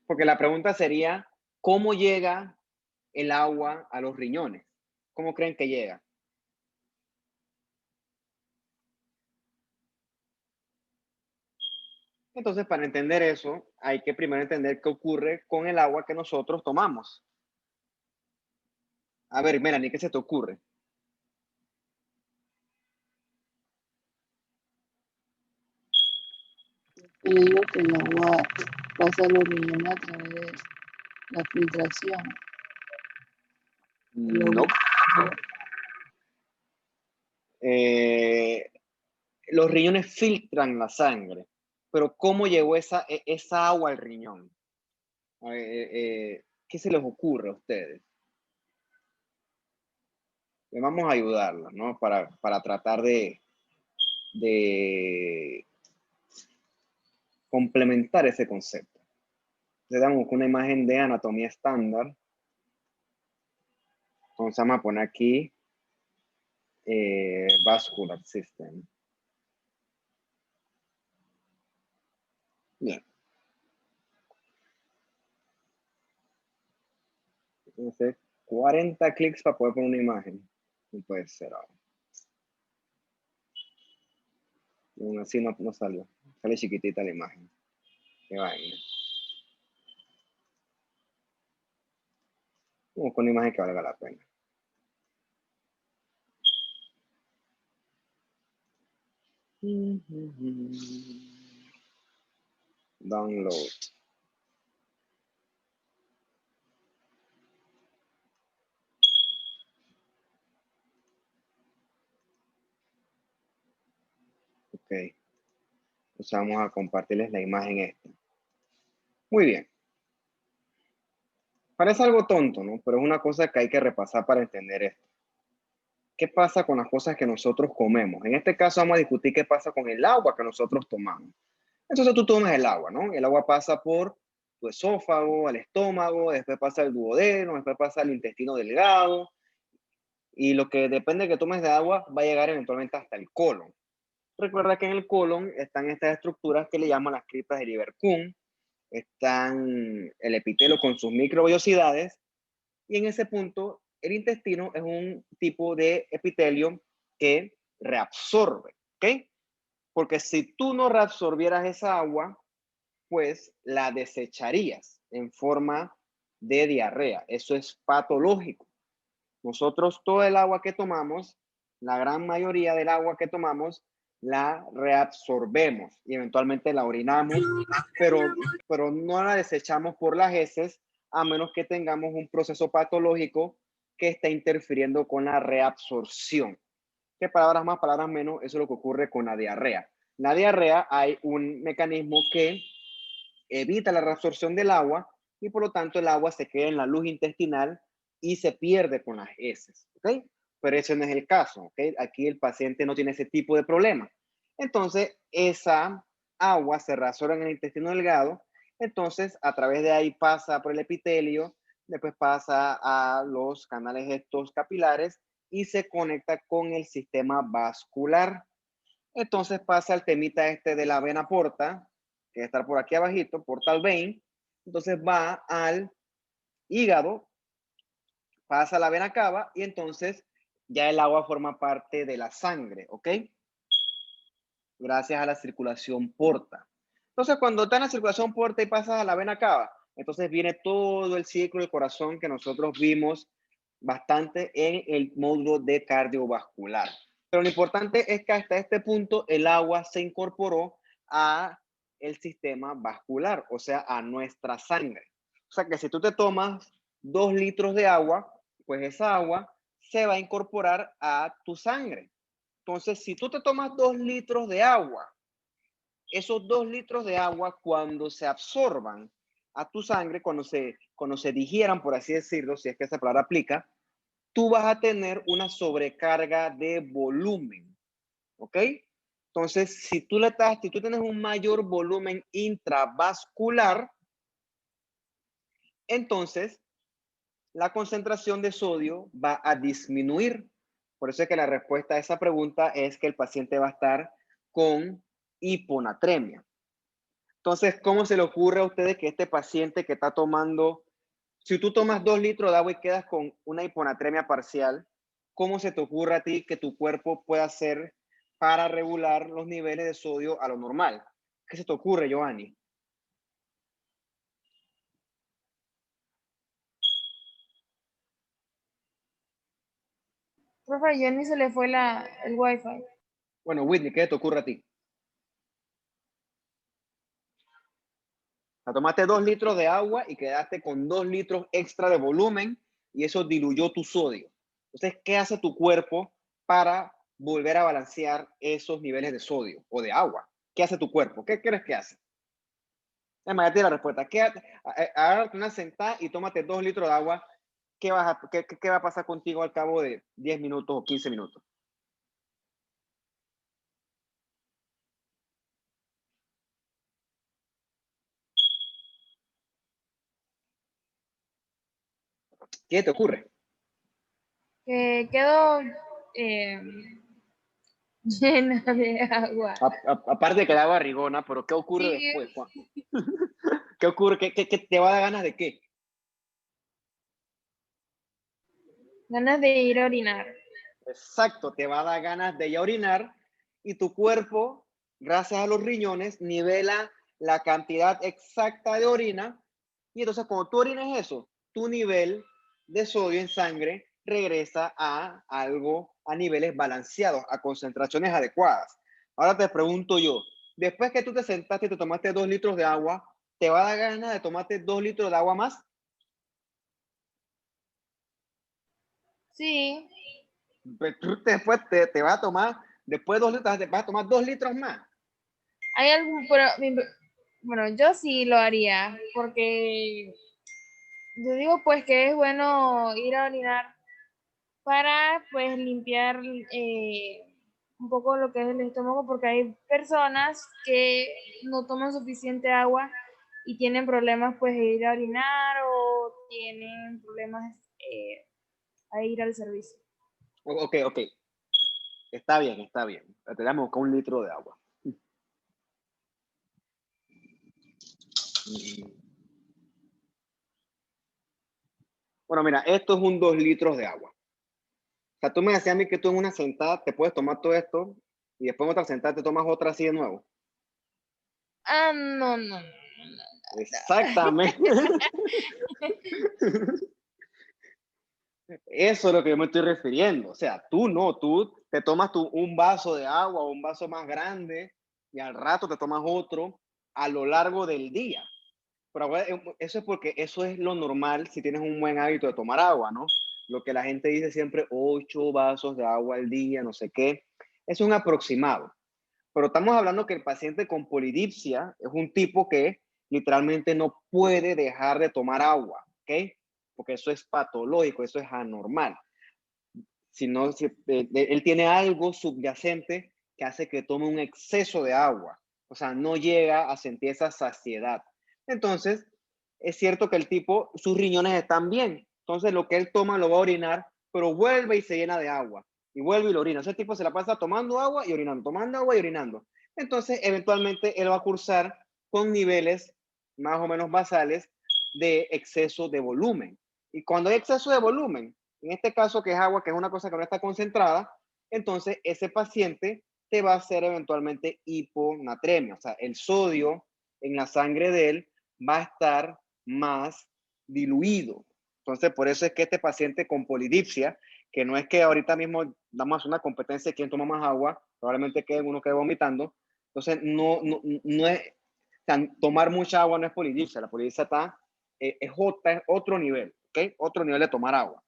Porque la pregunta sería, ¿cómo llega el agua a los riñones? ¿Cómo creen que llega? Entonces, para entender eso, hay que primero entender qué ocurre con el agua que nosotros tomamos. A ver, Melanie, ¿qué se te ocurre? Yo digo que el agua pasa a los riñones a través de la filtración. No. Los riñones filtran la sangre, pero ¿cómo llegó esa agua al riñón? ¿Qué se les ocurre a ustedes? Vamos a ayudarlos, ¿no? Para tratar de complementar ese concepto. Le damos una imagen de anatomía estándar. Entonces vamos a poner aquí vascular system. Bien. Entonces, 40 clics para poder poner una imagen. No puede ser ahora. Aún así no salió. Sale chiquitita la imagen. Qué vaina. Vamos con una imagen que valga la pena. Download. Ok. Entonces vamos a compartirles la imagen esta. Muy bien. Parece algo tonto, ¿no? Pero es una cosa que hay que repasar para entender esto. ¿Qué pasa con las cosas que nosotros comemos? En este caso vamos a discutir qué pasa con el agua que nosotros tomamos. Entonces tú tomas el agua, ¿no? El agua pasa por tu esófago, al estómago, después pasa al duodeno, después pasa al intestino delgado. Y lo que depende de que tomes de agua va a llegar eventualmente hasta el colon. Recuerda que en el colon están estas estructuras que le llaman las criptas de Lieberkühn, están el epitelio con sus microvellosidades, y en ese punto el intestino es un tipo de epitelio que reabsorbe, ¿ok? Porque si tú no reabsorbieras esa agua, pues la desecharías en forma de diarrea. Eso es patológico. Nosotros todo el agua que tomamos, la gran mayoría del agua que tomamos, la reabsorbemos y eventualmente la orinamos, pero no la desechamos por las heces a menos que tengamos un proceso patológico que está interfiriendo con la reabsorción. Que palabras más, palabras menos, eso es lo que ocurre con la diarrea. La diarrea hay un mecanismo que evita la reabsorción del agua y por lo tanto el agua se queda en la luz intestinal y se pierde con las heces, ¿ok? Pero ese no es el caso, ¿ok? Aquí el paciente no tiene ese tipo de problema. Entonces, esa agua se reabsorbe en el intestino delgado, entonces a través de ahí pasa por el epitelio, después pasa a los canales estos capilares y se conecta con el sistema vascular. Entonces pasa el temita este de la vena porta, que está por aquí abajito, portal vein. Entonces va al hígado, pasa a la vena cava y entonces ya el agua forma parte de la sangre, ¿ok? Gracias a la circulación porta. Entonces cuando está en la circulación porta y pasas a la vena cava, entonces viene todo el ciclo del corazón que nosotros vimos bastante en el módulo de cardiovascular. Pero lo importante es que hasta este punto el agua se incorporó a el sistema vascular, o sea, a nuestra sangre. O sea que si tú te tomas 2 litros de agua, pues esa agua se va a incorporar a tu sangre. Entonces, si tú te tomas 2 litros de agua, esos 2 litros de agua cuando se absorban a tu sangre, cuando se digieran, por así decirlo, si es que esa palabra aplica, tú vas a tener una sobrecarga de volumen, ¿ok? Entonces, si tú tienes un mayor volumen intravascular, entonces la concentración de sodio va a disminuir. Por eso es que la respuesta a esa pregunta es que el paciente va a estar con hiponatremia. Entonces, ¿cómo se le ocurre a ustedes que este paciente que está tomando, si tú tomas 2 litros de agua y quedas con una hiponatremia parcial, ¿cómo se te ocurre a ti que tu cuerpo pueda hacer para regular los niveles de sodio a lo normal? ¿Qué se te ocurre, Giovanni? Profe, a Jenny se le fue el wifi. Bueno, Whitney, ¿qué te ocurre a ti? Tomaste 2 litros de agua y quedaste con 2 litros extra de volumen y eso diluyó tu sodio. Entonces, ¿qué hace tu cuerpo para volver a balancear esos niveles de sodio o de agua? ¿Qué hace tu cuerpo? ¿Qué crees que hace? Además, ya te la respuesta. Agárrate una sentada y tómate 2 litros de agua. ¿Qué va a pasar contigo al cabo de 10 minutos o 15 minutos? ¿Qué te ocurre? Que quedo llena de agua. Aparte de que da barrigona, pero ¿qué ocurre Sí. después, Juan? ¿Qué ocurre? ¿Qué te va a dar ganas de qué? Ganas de ir a orinar. Exacto, te va a dar ganas de ir a orinar y tu cuerpo, gracias a los riñones, nivela la cantidad exacta de orina y entonces cuando tú orines eso, tu nivel de sodio en sangre regresa a algo, a niveles balanceados, a concentraciones adecuadas. Ahora te pregunto yo, después que tú te sentaste y te tomaste 2 litros de agua, ¿te va a dar ganas de tomarte 2 litros de agua más? Sí. Pues tú después te vas a tomar, después de 2 litros, te vas a tomar 2 litros más. Hay algún, pero, bueno, yo sí lo haría, porque yo digo pues que es bueno ir a orinar para pues limpiar un poco lo que es el estómago, porque hay personas que no toman suficiente agua y tienen problemas pues de ir a orinar o tienen problemas a ir al servicio. Ok. Está bien. Te damos con 1 litro de agua. Bueno, mira, esto es un 2 litros de agua. O sea, tú me decías a mí que tú en una sentada te puedes tomar todo esto y después en otra sentada te tomas otra así de nuevo. Ah, no. Exactamente. Eso es lo que yo me estoy refiriendo. O sea, tú te tomas un vaso de agua o un vaso más grande y al rato te tomas otro a lo largo del día. Pero eso es porque eso es lo normal si tienes un buen hábito de tomar agua, ¿no? Lo que la gente dice siempre, 8 vasos de agua al día, no sé qué. Es un aproximado. Pero estamos hablando que el paciente con polidipsia es un tipo que literalmente no puede dejar de tomar agua, ¿ok? Porque eso es patológico, eso es anormal. Él tiene algo subyacente que hace que tome un exceso de agua. O sea, no llega a sentir esa saciedad. Entonces, es cierto que el tipo, sus riñones están bien. Entonces, lo que él toma lo va a orinar, pero vuelve y se llena de agua. Y vuelve y lo orina. Ese tipo se la pasa tomando agua y orinando, tomando agua y orinando. Entonces, eventualmente, él va a cursar con niveles más o menos basales de exceso de volumen. Y cuando hay exceso de volumen, en este caso que es agua, que es una cosa que no está concentrada, entonces ese paciente te va a hacer eventualmente hiponatremia. O sea, el sodio en la sangre de él va a estar más diluido. Entonces, por eso es que este paciente con polidipsia, que no es que ahorita mismo damos una competencia de quién toma más agua, probablemente uno quede vomitando. Entonces, no es, o sea, tomar mucha agua no es polidipsia. La polidipsia es otro nivel, ¿ok? Otro nivel de tomar agua.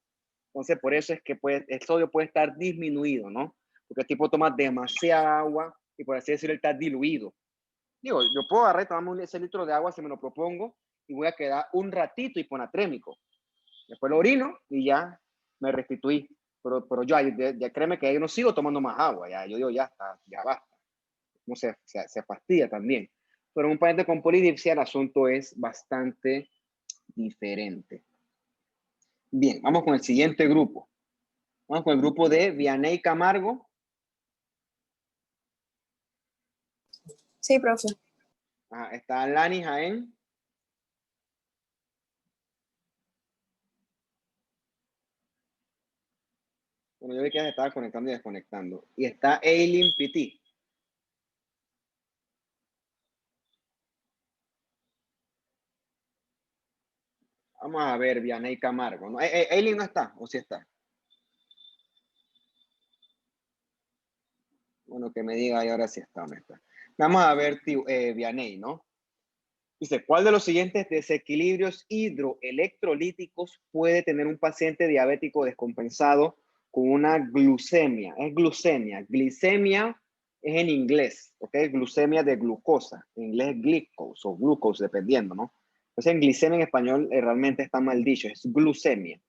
Entonces, por eso es que el sodio puede estar disminuido, ¿no? Porque el tipo toma demasiada agua y por así decirlo, está diluido. Digo, yo puedo agarrar y tomarme ese litro de agua si me lo propongo y voy a quedar un ratito hiponatrémico. Después lo orino y ya me restituí. Pero ya créeme que yo no sigo tomando más agua. Ya, yo digo, ya está, ya basta. No se fastidia también. Pero en un paciente con polidipsia el asunto es bastante diferente. Bien, vamos con el siguiente grupo. Vamos con el grupo de Vianey Camargo. Sí, profe. Está Lani Jaén. Bueno, yo vi que se estaba conectando y desconectando. Y está Eileen Piti. Vamos a ver, Vianey Camargo. ¿No? Eileen no está, ¿o sí está? Bueno, que me diga y ahora sí está, ¿no está? Vamos a ver, Vianey, ¿no? Dice, ¿cuál de los siguientes desequilibrios hidroelectrolíticos puede tener un paciente diabético descompensado con una glucemia? Es glucemia. Glicemia es en inglés, ¿ok? Glucemia de glucosa. En inglés es glucose o glucose, dependiendo, ¿no? Entonces, en glicemia en español realmente está mal dicho. Es glucemia.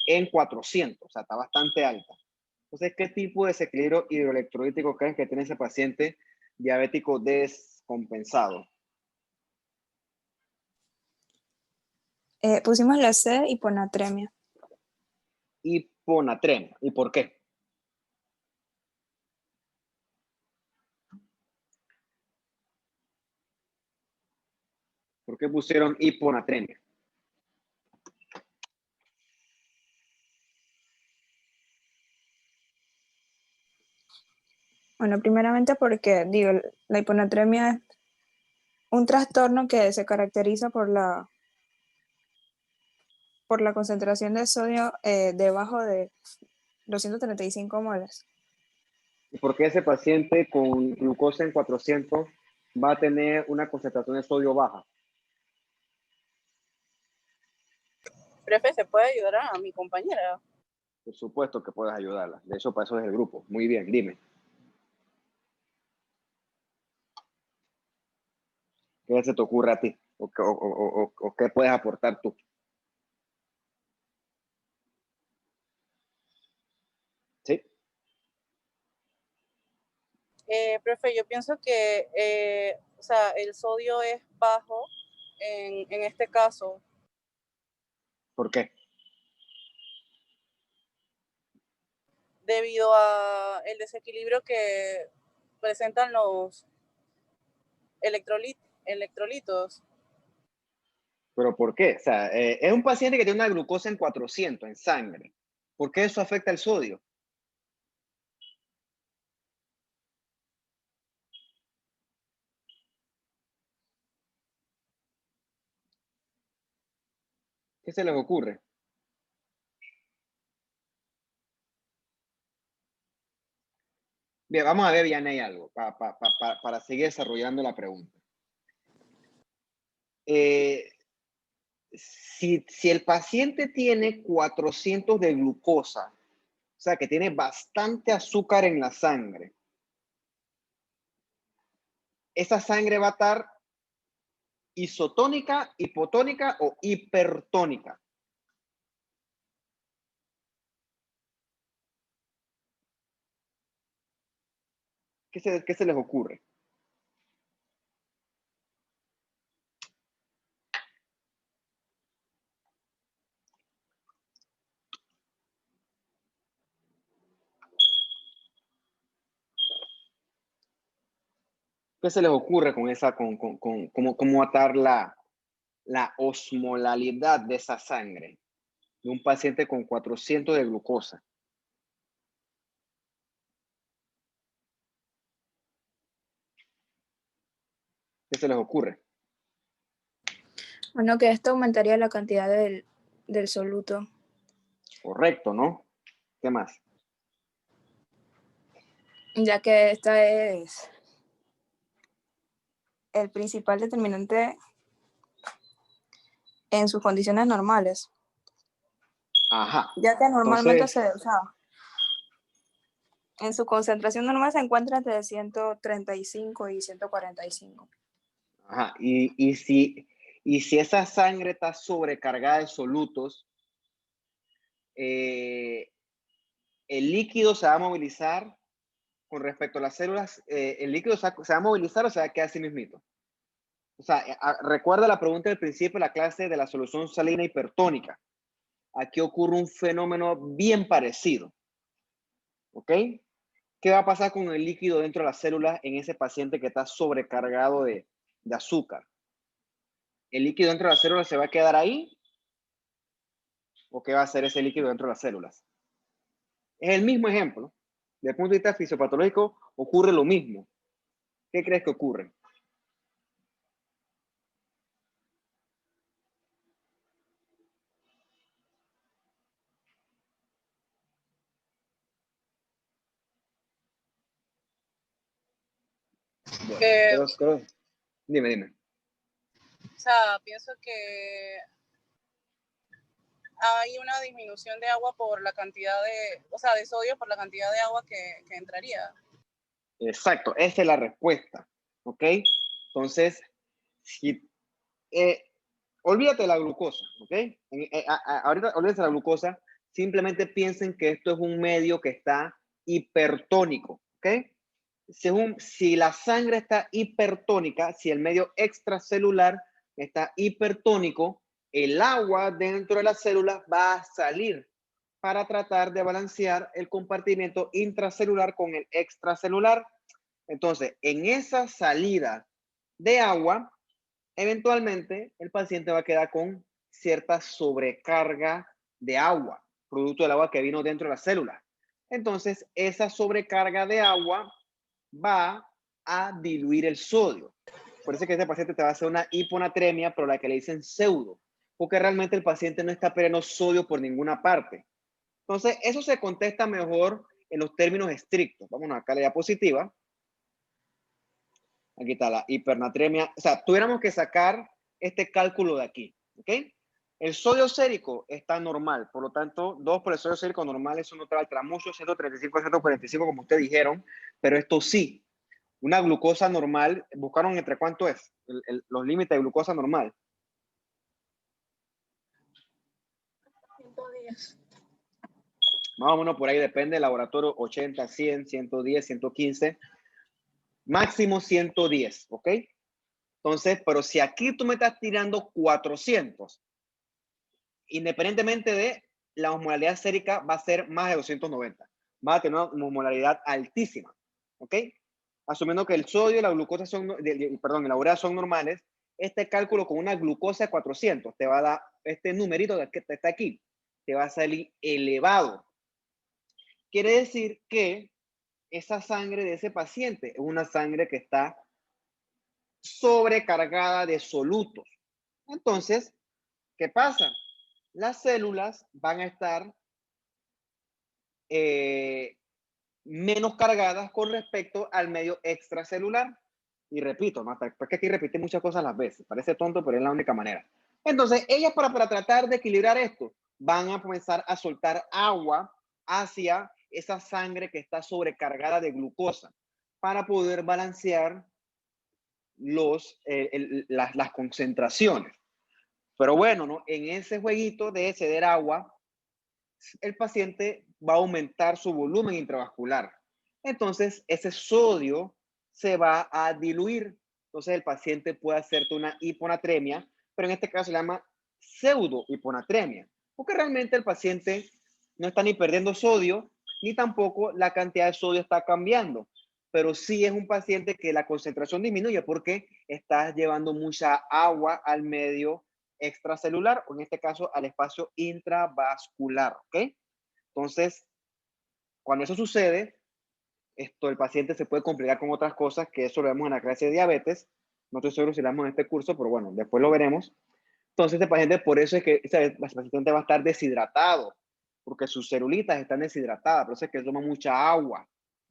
En 400, o sea, está bastante alta. Entonces, ¿qué tipo de desequilibrio hidroelectrolítico crees que tiene ese paciente diabético descompensado? Pusimos la C, hiponatremia. Hiponatremia. ¿Y por qué? ¿Por qué pusieron hiponatremia? Bueno, primeramente porque, digo, la hiponatremia es un trastorno que se caracteriza por la concentración de sodio debajo de 235 moles. ¿Y por qué ese paciente con glucosa en 400 va a tener una concentración de sodio baja? Profe, ¿se puede ayudar a mi compañera? Por supuesto que puedes ayudarla. De hecho, para eso es el grupo. Muy bien, dime. ¿Qué se te ocurre a ti? ¿O qué puedes aportar tú? ¿Sí? Profe, yo pienso que o sea, el sodio es bajo en este caso. ¿Por qué? Debido a el desequilibrio que presentan los electrolitos. ¿Pero por qué? O sea, es un paciente que tiene una glucosa en 400 en sangre. ¿Por qué eso afecta el sodio? ¿Qué se les ocurre? Bien, vamos a ver, Vianney, algo para seguir desarrollando la pregunta. Si el paciente tiene 400 de glucosa, o sea, que tiene bastante azúcar en la sangre, esa sangre va a estar isotónica, hipotónica o hipertónica. ¿Qué se les ocurre? ¿Qué se les ocurre con esa, cómo atar la osmolalidad de esa sangre de un paciente con 400 de glucosa? ¿Qué se les ocurre? Bueno, que esto aumentaría la cantidad del soluto. Correcto, ¿no? ¿Qué más? Ya que esta es el principal determinante en sus condiciones normales. Ajá. Ya que normalmente Entonces, en su concentración normal se encuentra entre 135 y 145. ajá. Y si esa sangre está sobrecargada de solutos, el líquido se va a movilizar con respecto a las células, el líquido se va a movilizar o se va a quedar así mismito. O sea, recuerda la pregunta del principio de la clase de la solución salina hipertónica. Aquí ocurre un fenómeno bien parecido. ¿Ok? ¿Qué va a pasar con el líquido dentro de las células en ese paciente que está sobrecargado de azúcar? ¿El líquido dentro de las células se va a quedar ahí? ¿O qué va a hacer ese líquido dentro de las células? Es el mismo ejemplo. Desde el punto de vista fisiopatológico ocurre lo mismo. ¿Qué crees que ocurre? Bueno, dime. O sea, pienso que hay una disminución de agua por la cantidad de sodio por la cantidad de agua que entraría. Exacto, esa es la respuesta. ¿Ok? Entonces, olvídate de la glucosa, ¿ok? Ahorita olvídate de la glucosa, simplemente piensen que esto es un medio que está hipertónico, ¿ok? Si la sangre está hipertónica, si el medio extracelular está hipertónico, el agua dentro de las células va a salir para tratar de balancear el compartimiento intracelular con el extracelular. Entonces, en esa salida de agua, eventualmente el paciente va a quedar con cierta sobrecarga de agua, producto del agua que vino dentro de la célula. Entonces, esa sobrecarga de agua va a diluir el sodio. Por eso es que este paciente te va a hacer una hiponatremia, pero la que le dicen pseudo, porque realmente el paciente no está perdiendo sodio por ninguna parte. Entonces, eso se contesta mejor en los términos estrictos. Vámonos acá a la diapositiva. Aquí está la hipernatremia. O sea, tuviéramos que sacar este cálculo de aquí, ¿ok? El sodio sérico está normal, por lo tanto, 2 por el sodio sérico normal, eso no te altera mucho, 135 a 145, como ustedes dijeron, pero esto sí. Una glucosa normal, ¿buscaron entre cuánto es? Los límites de glucosa normal. 110. Más o menos por ahí depende del laboratorio, 80, 100, 110, 115, máximo 110, ¿ok? Entonces, pero si aquí tú me estás tirando 400, independientemente de la osmolaridad sérica va a ser más de 290. Va a tener una osmolaridad altísima, ¿ok? Asumiendo que el sodio y la glucosa son, perdón, la urea son normales, este cálculo con una glucosa de 400 te va a dar este numerito que está aquí, te va a salir elevado. Quiere decir que esa sangre de ese paciente es una sangre que está sobrecargada de solutos. Entonces, ¿qué pasa? Las células van a estar menos cargadas con respecto al medio extracelular. Y repito, ¿no? Porque aquí repite muchas cosas a las veces. Parece tonto, pero es la única manera. Entonces, ellas para tratar de equilibrar esto, van a comenzar a soltar agua hacia esa sangre que está sobrecargada de glucosa para poder balancear las concentraciones. Pero bueno, ¿no? En ese jueguito de ceder agua, el paciente va a aumentar su volumen intravascular. Entonces, ese sodio se va a diluir. Entonces, el paciente puede hacerte una hiponatremia, pero en este caso se llama pseudo hiponatremia, porque realmente el paciente no está ni perdiendo sodio, ni tampoco la cantidad de sodio está cambiando. Pero sí es un paciente que la concentración disminuye porque estás llevando mucha agua al medio extracelular, o en este caso al espacio intravascular, ¿ok? Entonces, cuando eso sucede, el paciente se puede complicar con otras cosas, que eso lo vemos en la clase de diabetes. No estoy seguro si lo vemos en este curso, pero bueno, después lo veremos. Entonces, este paciente, por eso es que el paciente va a estar deshidratado, porque sus celulitas están deshidratadas, por eso es que toma mucha agua,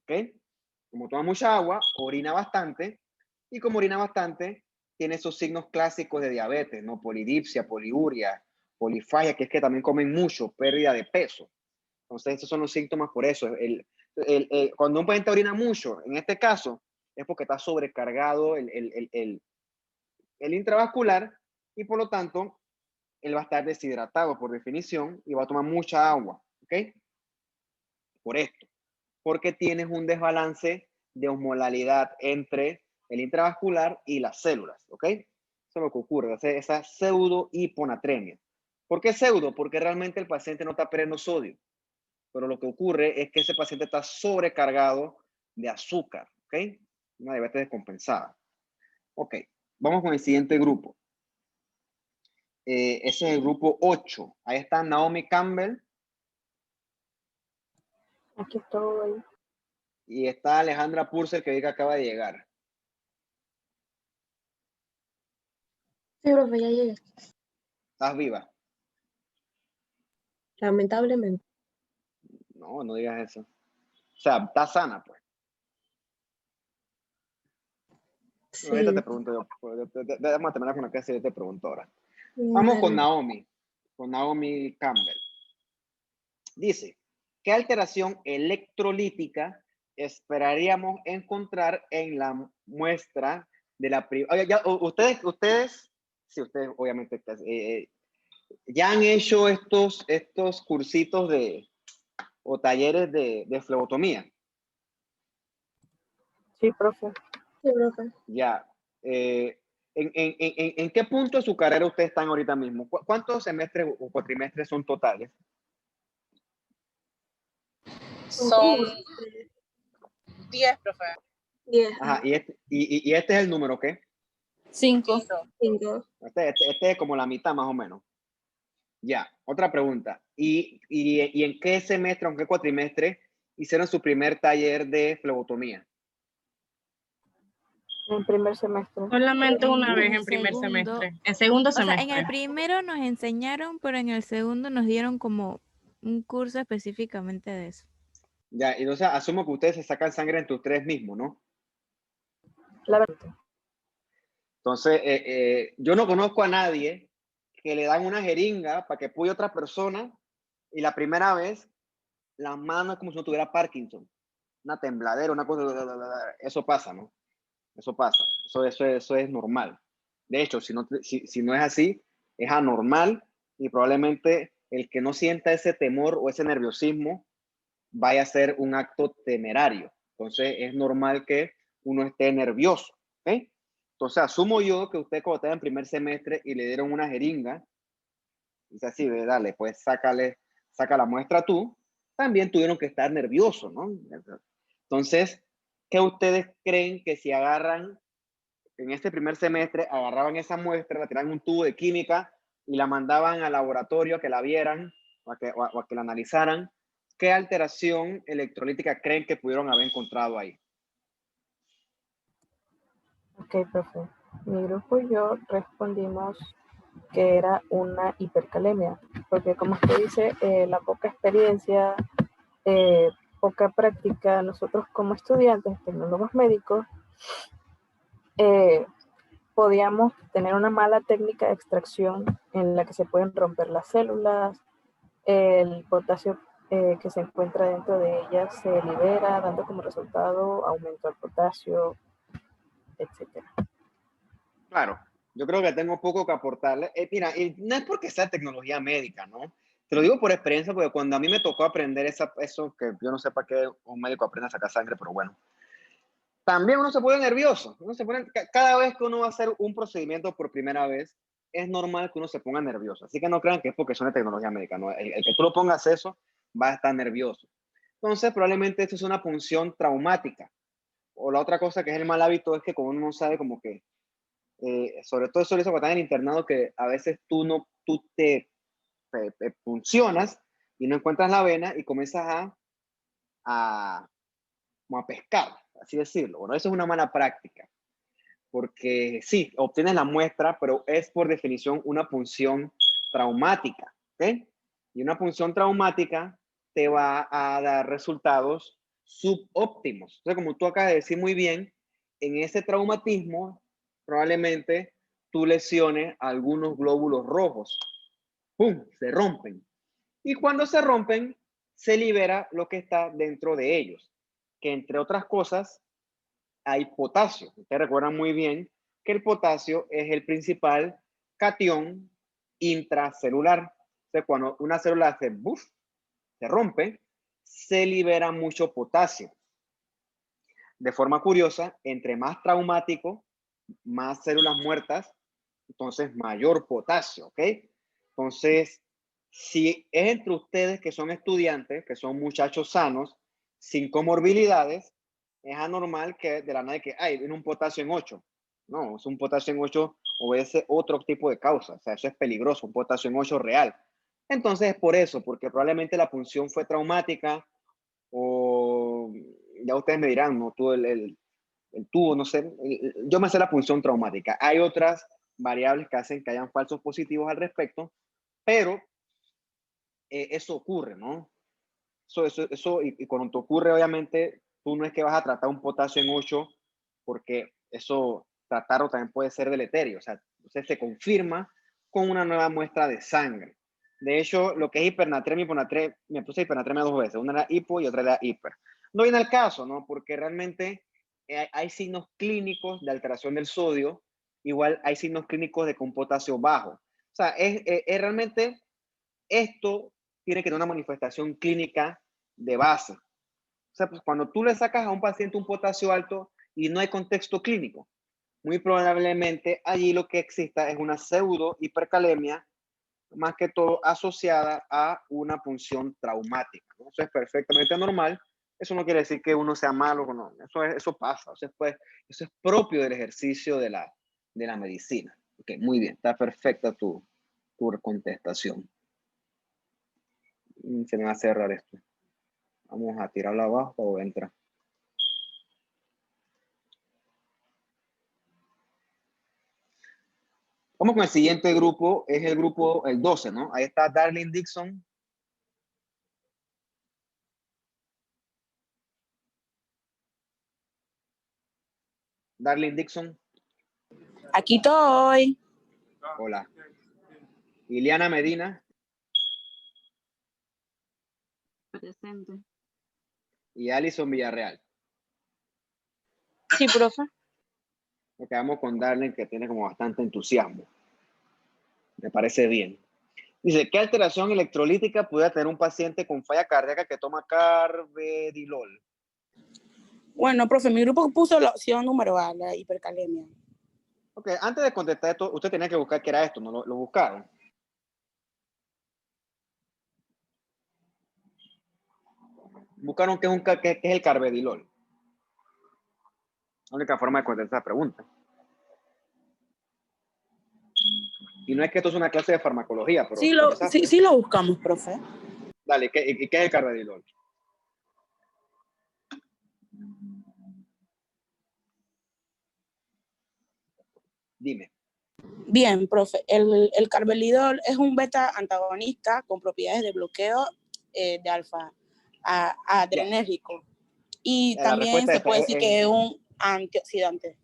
¿ok? Como toma mucha agua, orina bastante, y como orina bastante, tiene esos signos clásicos de diabetes, ¿no? Polidipsia, poliuria, polifagia, que es que también comen mucho, pérdida de peso. Entonces, esos son los síntomas por eso. Cuando un paciente orina mucho, en este caso, es porque está sobrecargado el intravascular y por lo tanto, él va a estar deshidratado por definición y va a tomar mucha agua, ¿ok? Por esto, porque tienes un desbalance de osmolalidad entre el intravascular y las células, ¿ok? Eso es lo que ocurre, esa pseudo hiponatremia. ¿Por qué pseudo? Porque realmente el paciente no está perdiendo sodio, pero lo que ocurre es que ese paciente está sobrecargado de azúcar, ¿ok? Una diabetes descompensada. Ok, vamos con el siguiente grupo. Ese es el grupo 8. Ahí está Naomi Campbell. Aquí estoy. Y está Alejandra Purcell, que acaba de llegar. Sí, profe, ya llegué. ¿Estás viva? Lamentablemente. No, no digas eso. O sea, estás sana, pues. Sí. No, ahorita te pregunto yo. Déjame terminar con la clase y yo te pregunto ahora. Vamos con Naomi. Con Naomi Campbell. Dice, ¿qué alteración electrolítica esperaríamos encontrar en la muestra de la ustedes, sí, ustedes obviamente ya han hecho estos cursitos o talleres de flebotomía. Sí, profe. Sí, profe. Ya. ¿En qué punto de su carrera ustedes están ahorita mismo? ¿Cuántos semestres o cuatrimestres son totales? Son 10, profe. 10. Ajá, ¿y este es el número qué? 5. Este es como la mitad más o menos. Ya, otra pregunta. ¿Y en qué semestre, en qué cuatrimestre hicieron su primer taller de flebotomía? En primer semestre. Solamente una vez En en primer segundo. semestre. En segundo O sea, semestre. en el primero nos enseñaron, pero en el segundo nos dieron como un curso específicamente de eso. Ya, y entonces asumo que ustedes se sacan sangre entre ustedes mismos, ¿no? La verdad. Entonces, yo no conozco a nadie que le dan una jeringa para que puye otra persona y la primera vez las manos como si no tuviera Parkinson, una tembladera, una cosa, eso pasa, ¿no? Eso pasa, eso es normal. De hecho, si no es así, es anormal y probablemente el que no sienta ese temor o ese nerviosismo vaya a ser un acto temerario. Entonces, es normal que uno esté nervioso, ¿ok? Entonces, asumo yo que usted cuando estaba en primer semestre y le dieron una jeringa, dice así, dale, pues saca la muestra tú, también tuvieron que estar nerviosos, ¿no? Entonces, ¿qué ustedes creen que si agarran, en este primer semestre, agarraban esa muestra, la tiraban en un tubo de química y la mandaban al laboratorio a que la vieran o a que la analizaran? ¿Qué alteración electrolítica creen que pudieron haber encontrado ahí? Ok, profe. Mi grupo y yo respondimos que era una hipercalemia, porque como usted dice, la poca experiencia, poca práctica, nosotros como estudiantes, tecnólogos médicos, podíamos tener una mala técnica de extracción en la que se pueden romper las células, el potasio que se encuentra dentro de ellas se libera, dando como resultado aumento del potasio, etcétera. Claro, yo creo que tengo poco que aportarle. Mira, y no es porque sea tecnología médica, ¿no? Te lo digo por experiencia, porque cuando a mí me tocó aprender eso, que yo no sé para qué un médico aprende a sacar sangre, pero bueno. También uno se pone nervioso. Cada vez que uno va a hacer un procedimiento por primera vez, es normal que uno se ponga nervioso. Así que no crean que es porque son de tecnología médica, ¿no? El que tú lo pongas eso, va a estar nervioso. Entonces, probablemente esto es una punción traumática. O la otra cosa que es el mal hábito es que como uno no sabe como que, sobre todo eso cuando estás en el internado, que a veces tú te puncionas y no encuentras la vena y comienzas a pescar, así decirlo. Bueno, eso es una mala práctica, porque sí, obtienes la muestra, pero es por definición una punción traumática, ¿ok? Y una punción traumática te va a dar resultados subóptimos. Entonces, como tú acabas de decir muy bien, en ese traumatismo probablemente tú lesiones algunos glóbulos rojos. ¡Pum! Se rompen. Y cuando se rompen, se libera lo que está dentro de ellos, que entre otras cosas hay potasio. Ustedes recuerdan muy bien que el potasio es el principal catión intracelular. Entonces, cuando una célula se rompe, se libera mucho potasio. De forma curiosa, entre más traumático, más células muertas, entonces mayor potasio, ¿ok? Entonces, si es entre ustedes que son estudiantes, que son muchachos sanos, sin comorbilidades, es anormal que de la nada que hay un potasio en 8. No, es un potasio en 8 obedece otro tipo de causa. O sea, eso es peligroso, un potasio en 8 real. Entonces es por eso, porque probablemente la punción fue traumática o ya ustedes me dirán, ¿no? Tú el tubo, no sé. Yo me sé la punción traumática. Hay otras variables que hacen que hayan falsos positivos al respecto, pero eso ocurre, ¿no? Eso y cuando te ocurre, obviamente, tú no es que vas a tratar un potasio en 8, porque eso, tratarlo también puede ser deleterio. O sea, entonces se confirma con una nueva muestra de sangre. De hecho, lo que es hipernatremia y hiponatremia, me puse hipernatremia 2 veces, una era hipo y otra era hiper. No viene al caso, ¿no? Porque realmente hay signos clínicos de alteración del sodio, igual hay signos clínicos de un potasio bajo. O sea, es realmente esto tiene que tener una manifestación clínica de base. O sea, pues cuando tú le sacas a un paciente un potasio alto y no hay contexto clínico, muy probablemente allí lo que exista es una pseudo hipercalemia, más que todo asociada a una punción traumática, ¿no? Eso es perfectamente normal. Eso no quiere decir que uno sea malo, no. Eso pasa. Eso es propio del ejercicio de la de la medicina. Ok, muy bien, está perfecta tu contestación. Se me va a cerrar esto. Vamos a tirarlo abajo o entra. Vamos con el siguiente grupo, es el grupo, el 12, ¿no? Ahí está Darlene Dixon. Darlene Dixon. Aquí estoy. Hola. Iliana Medina. Presente. Y Alison Villarreal. Sí, profe. Nos quedamos con Darlene, que tiene como bastante entusiasmo. Me parece bien. Dice, ¿qué alteración electrolítica puede tener un paciente con falla cardíaca que toma carvedilol? Bueno, profe, mi grupo puso la opción número A, la hipercalemia. Ok, antes de contestar esto, usted tenía que buscar qué era esto, ¿no? ¿Lo buscaron? Buscaron qué es el carvedilol. La única forma de contestar esa pregunta. Y no es que esto es una clase de farmacología, pero Sí lo buscamos, profe. Dale, ¿qué es el carvedilol? Dime. Bien, profe. El carvedilol es un beta antagonista con propiedades de bloqueo de alfa adrenérgico. Y también se puede decir que es un antioxidante.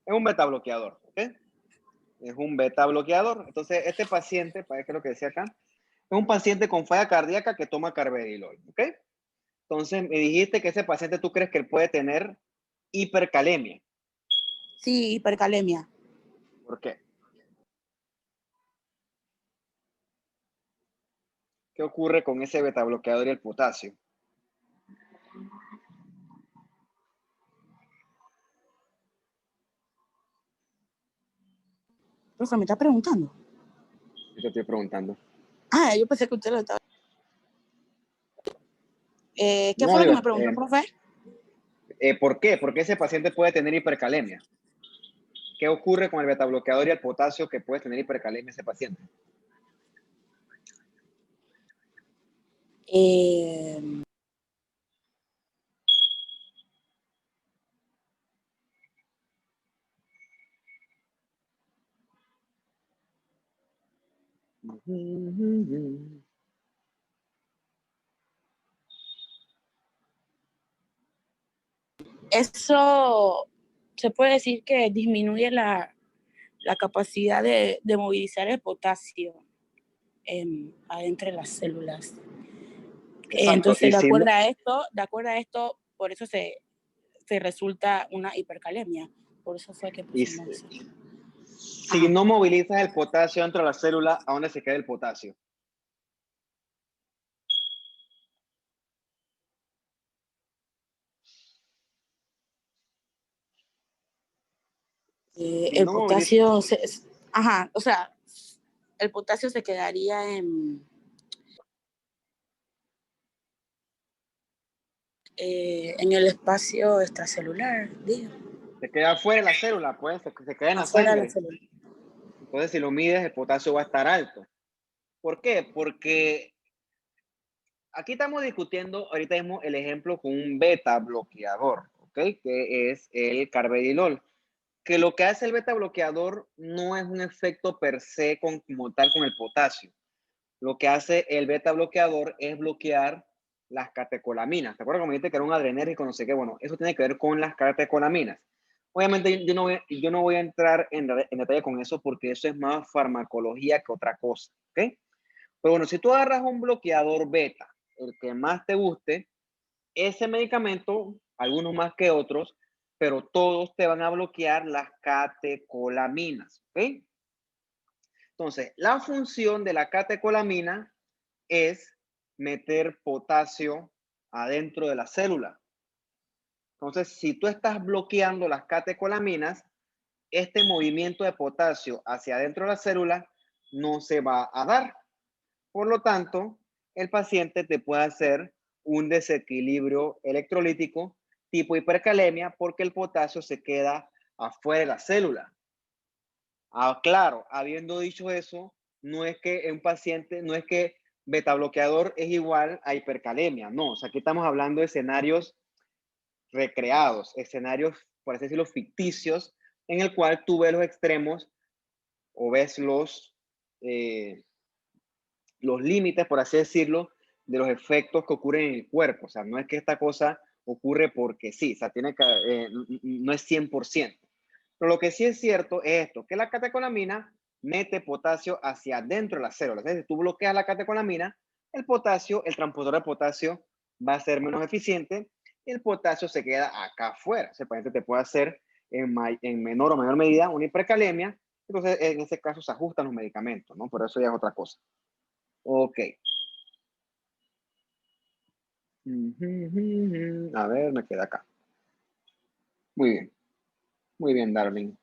Es un beta bloqueador, ¿ok? Es un beta bloqueador. Entonces, este paciente, para que es lo que decía acá, es un paciente con falla cardíaca que toma carvedilol, ¿ok? Entonces, me dijiste que ese paciente tú crees que él puede tener hipercalemia. Sí, hipercalemia. ¿Por qué? ¿Qué ocurre con ese beta bloqueador y el potasio? Profe, ¿me está preguntando? Yo estoy preguntando. Ah, yo pensé que usted lo estaba... ¿Qué fue lo que me preguntó, profe? ¿Por qué? Porque ese paciente puede tener hipercalemia. ¿Qué ocurre con el beta bloqueador y el potasio que puede tener hipercalemia ese paciente? Eso se puede decir que disminuye la capacidad de movilizar el potasio adentro de las células. Entonces, de acuerdo a esto, por eso se resulta una hipercalemia. Por eso fue que pusimos eso. Si no movilizas el potasio dentro de la célula, ¿a dónde se queda el potasio? El potasio, o sea, el potasio se quedaría en el espacio extracelular, digo. Se queda fuera de la célula, pues, se queda en la sangre. Entonces, si lo mides, el potasio va a estar alto. ¿Por qué? Porque aquí estamos discutiendo, ahorita mismo, el ejemplo con un beta bloqueador, ¿ok? Que es el carvedilol. Que lo que hace el beta bloqueador no es un efecto per se como tal con el potasio. Lo que hace el beta bloqueador es bloquear las catecolaminas. ¿Te acuerdas como dijiste que era un adrenérgico, no sé qué? Bueno, eso tiene que ver con las catecolaminas. Obviamente yo no voy a entrar en detalle con eso porque eso es más farmacología que otra cosa, ¿ok? Pero bueno, si tú agarras un bloqueador beta, el que más te guste, ese medicamento, algunos más que otros, pero todos te van a bloquear las catecolaminas, ¿ok? Entonces, la función de la catecolamina es meter potasio adentro de la célula. Entonces, si tú estás bloqueando las catecolaminas, este movimiento de potasio hacia adentro de la célula no se va a dar. Por lo tanto, el paciente te puede hacer un desequilibrio electrolítico tipo hipercalemia porque el potasio se queda afuera de la célula. Claro, habiendo dicho eso, no es que un paciente, no es que beta bloqueador es igual a hipercalemia, no, o sea, aquí estamos hablando de escenarios recreados, escenarios, por así decirlo, ficticios, en el cual tú ves los extremos o ves los límites, por así decirlo, de los efectos que ocurren en el cuerpo. O sea, no es que esta cosa ocurre porque sí, o sea, no es 100%. Pero lo que sí es cierto es esto, que la catecolamina mete potasio hacia adentro de las células. Si tú bloqueas la catecolamina, el potasio, el transportador de potasio va a ser menos eficiente y el potasio se queda acá afuera. Ese paciente te puede hacer en menor o mayor medida una hipercalemia. Entonces, en ese caso se ajustan los medicamentos, ¿no? Por eso ya es otra cosa. Ok. A ver, me queda acá. Muy bien. Muy bien, Darling.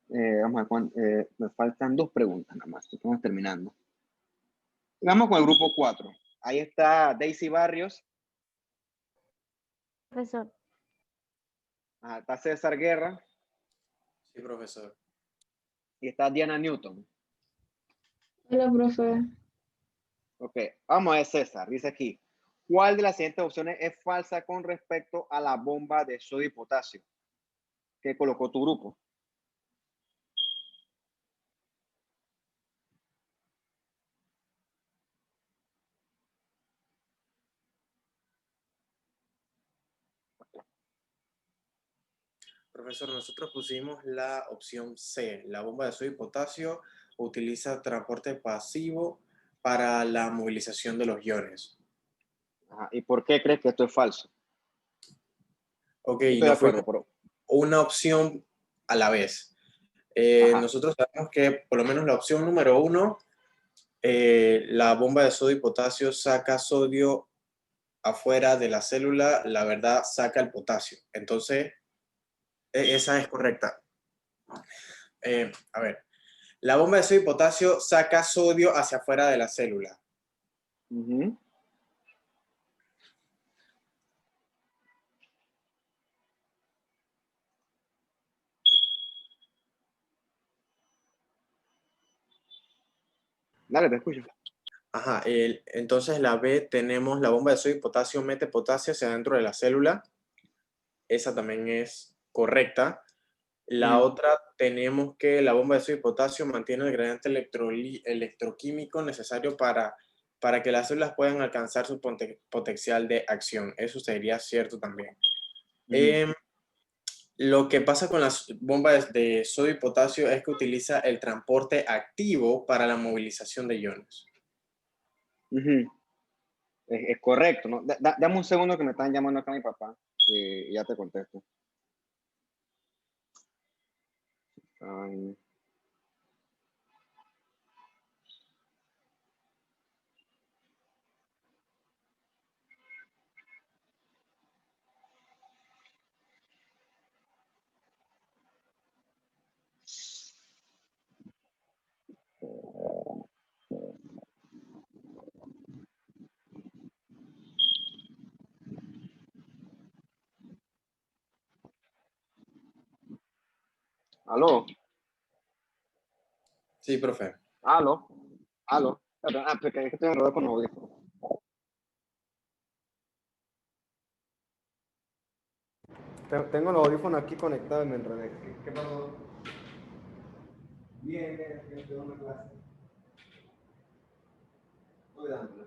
Vamos a ver, me faltan 2 preguntas nada más. Estamos terminando. Vamos con el grupo 4. Ahí está Daisy Barrios. Profesor. Está César Guerra. Sí, profesor. Y está Diana Newton. Hola, profe. Ok, vamos a ver César. Dice aquí, ¿cuál de las siguientes opciones es falsa con respecto a la bomba de sodio y potasio que colocó tu grupo? Profesor, nosotros pusimos la opción C. La bomba de sodio y potasio utiliza transporte pasivo para la movilización de los iones. ¿Y por qué crees que esto es falso? Ok, Estoy de acuerdo, fuimos una opción a la vez. Nosotros sabemos que por lo menos la opción número 1, la bomba de sodio y potasio saca sodio afuera de la célula, la verdad saca el potasio. Entonces, esa es correcta. A ver, la bomba de sodio y potasio saca sodio hacia afuera de la célula. Dale, te escucho. Ajá, entonces la B tenemos la bomba de sodio y potasio mete potasio hacia adentro de la célula. Esa también es correcta. La otra tenemos que la bomba de sodio y potasio mantiene el gradiente electroquímico necesario para que las células puedan alcanzar su potencial de acción. Eso sería cierto también. Lo que pasa con las bombas de sodio y potasio es que utiliza el transporte activo para la movilización de iones. Es correcto, ¿no? Dame un segundo que me están llamando acá mi papá y ya te contesto. ¿Aló? Sí, profe. ¿Aló? Porque es que estoy enredado con los audífonos. Tengo los audífonos aquí conectados y me enredé. ¿Qué pasó? Bien, estoy dando clase. Estoy dándole.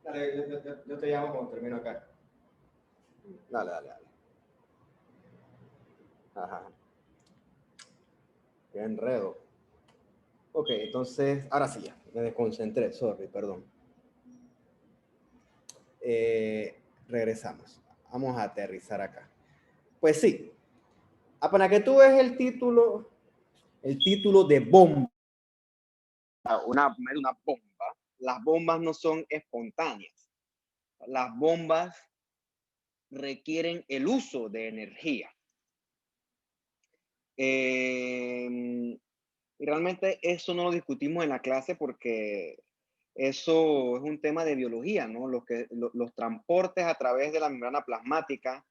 Dale, yo te llamo cuando termino acá. Dale. Ajá. Qué enredo. Ok, entonces, ahora sí ya, me desconcentré, sorry, perdón. Regresamos. Vamos a aterrizar acá. Pues sí. Para que tú ves el título de bomba. Una bomba. Las bombas no son espontáneas. Las bombas requieren el uso de energía. Y realmente eso no lo discutimos en la clase porque eso es un tema de biología, ¿no? Los transportes a través de la membrana plasmática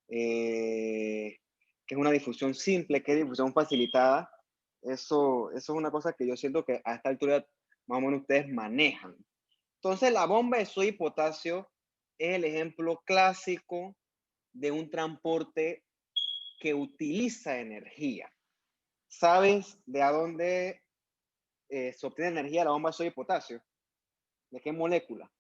que es una difusión simple, que es difusión facilitada. Eso es una cosa que yo siento que a esta altura más o menos ustedes manejan. Entonces, la bomba de sodio y potasio es el ejemplo clásico de un transporte que utiliza energía. ¿Sabes de a dónde se obtiene energía la bomba de sodio y potasio? ¿De qué molécula?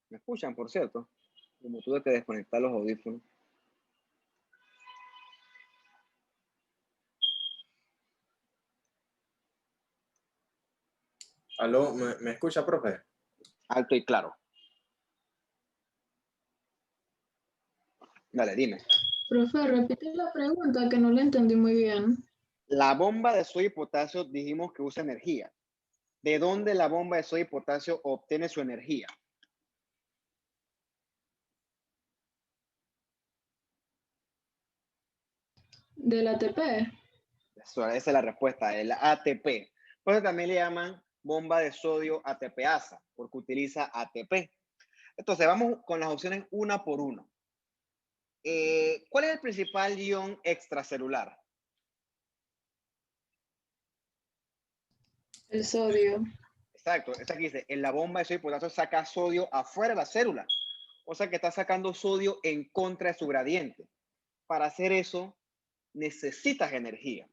¿Me escuchan, por cierto? Como tuve que desconectar los audífonos. ¿Aló? ¿Me escucha, profe? Alto y claro. Dale, dime. Profe, repite la pregunta que no la entendí muy bien. La bomba de sodio y potasio dijimos que usa energía. ¿De dónde la bomba de sodio y potasio obtiene su energía? ¿Del ATP? Esa es la respuesta, el ATP. Por eso también le llaman bomba de sodio ATPasa, porque utiliza ATP. Entonces, vamos con las opciones una por una. ¿Cuál es el principal ion extracelular? El sodio. Exacto, esta aquí dice, en la bomba de sodio y potasio saca sodio afuera de la célula. O sea que está sacando sodio en contra de su gradiente. Para hacer eso, necesitas energía.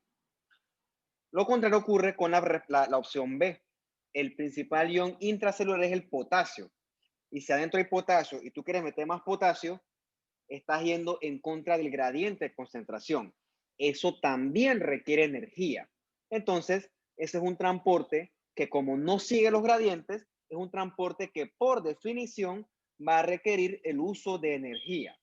Lo contrario ocurre con la opción B. El principal ion intracelular es el potasio. Y si adentro hay potasio y tú quieres meter más potasio, estás yendo en contra del gradiente de concentración. Eso también requiere energía. Entonces, ese es un transporte que, como no sigue los gradientes, es un transporte que por definición va a requerir el uso de energía.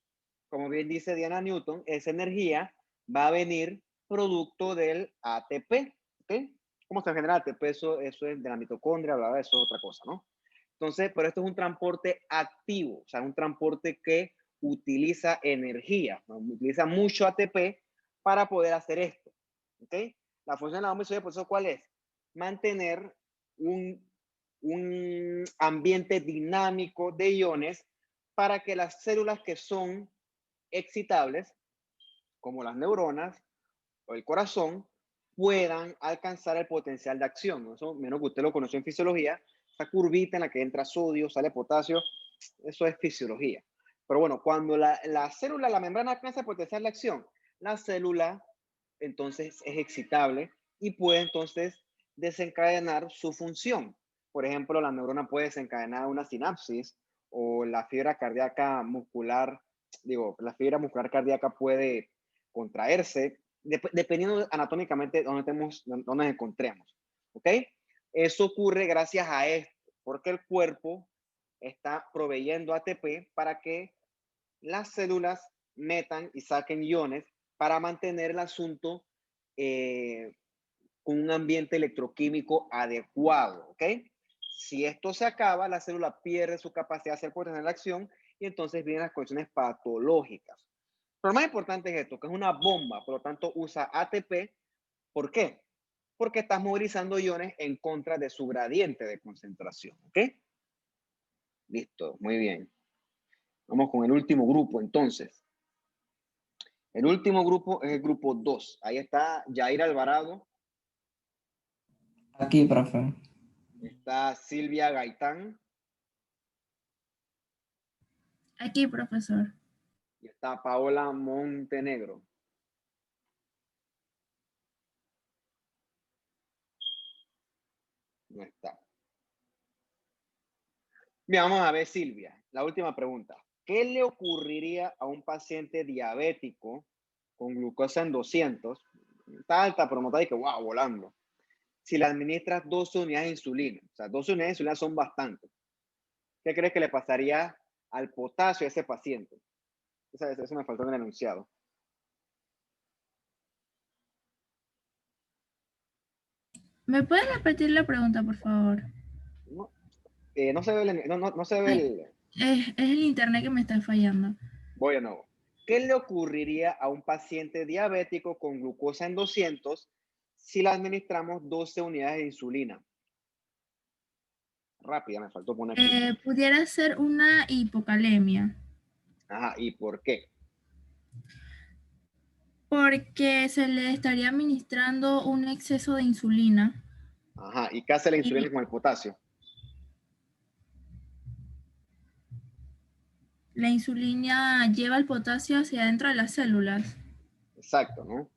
Como bien dice Diana Newton, esa energía va a venir producto del ATP. ¿Okay? ¿Cómo se genera ATP? Eso es de la mitocondria, bla, bla, eso es otra cosa, ¿no? Entonces, pero esto es un transporte activo, o sea, un transporte que utiliza energía, ¿no? Utiliza mucho ATP para poder hacer esto. ¿Okay? La función de la bomba de sodio, por eso, ¿cuál es? Mantener un ambiente dinámico de iones para que las células que son excitables, como las neuronas o el corazón, puedan alcanzar el potencial de acción. Eso, menos que usted lo conoció en fisiología, esa curvita en la que entra sodio, sale potasio, eso es fisiología. Pero bueno, cuando la célula, la membrana alcanza el potencial de acción, la célula entonces es excitable y puede entonces desencadenar su función. Por ejemplo, la neurona puede desencadenar una sinapsis o la fibra cardíaca muscular, la fibra muscular cardíaca puede contraerse, dependiendo anatómicamente de dónde nos encontremos. ¿Ok? Eso ocurre gracias a esto, porque el cuerpo está proveyendo ATP para que las células metan y saquen iones para mantener el asunto con un ambiente electroquímico adecuado, ¿ok? Si esto se acaba, la célula pierde su capacidad de hacer potencial de acción y entonces vienen las condiciones patológicas. Pero lo más importante es esto, que es una bomba, por lo tanto usa ATP. ¿Por qué? Porque estás movilizando iones en contra de su gradiente de concentración, ¿ok? Listo, muy bien. Vamos con el último grupo, entonces. El último grupo es el grupo 2. Ahí está Jair Alvarado. Aquí, profe. Está Silvia Gaitán. Aquí, profesor. Y está Paola Montenegro. No está. Bien, vamos a ver, Silvia. La última pregunta. ¿Qué le ocurriría a un paciente diabético con glucosa en 200? Está alta, pero no está ahí que, wow, volando. Si le administras 12 unidades de insulina. O sea, 12 unidades de insulina son bastantes. ¿Qué crees que le pasaría al potasio a ese paciente? Eso me faltó en el enunciado. ¿Me puedes repetir la pregunta, por favor? No se ve el... Es el internet que me está fallando. Voy de nuevo. ¿Qué le ocurriría a un paciente diabético con glucosa en 200 si le administramos 12 unidades de insulina? Rápida, me faltó poner. Pudiera ser una hipocalemia. Ajá, ¿y por qué? Porque se le estaría administrando un exceso de insulina. Ajá, ¿y qué hace la insulina con el potasio? La insulina lleva el potasio hacia adentro de las células. Exacto, ¿no?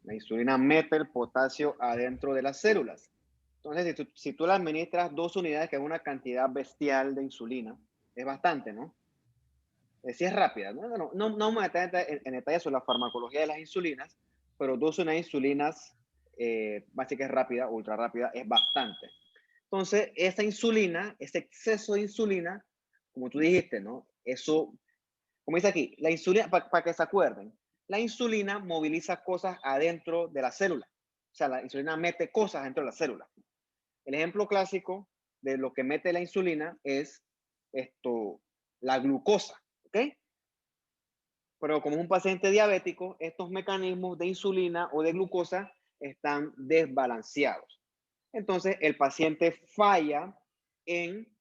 La insulina mete el potasio adentro de las células. Entonces, si tú le administras 2 unidades, que es una cantidad bestial de insulina, es bastante, ¿no? Sí es rápida. No me voy a meter en detalle sobre la farmacología de las insulinas, pero 2 unidades de insulinas, básicamente es rápida, ultra rápida, es bastante. Entonces, esa insulina, ese exceso de insulina, como tú dijiste, ¿no? Eso, como dice aquí, la insulina, para que se acuerden, la insulina moviliza cosas adentro de la célula. O sea, la insulina mete cosas dentro de la célula. El ejemplo clásico de lo que mete la insulina es la glucosa, ¿ok? Pero como es un paciente diabético, estos mecanismos de insulina o de glucosa están desbalanceados. Entonces, el paciente falla en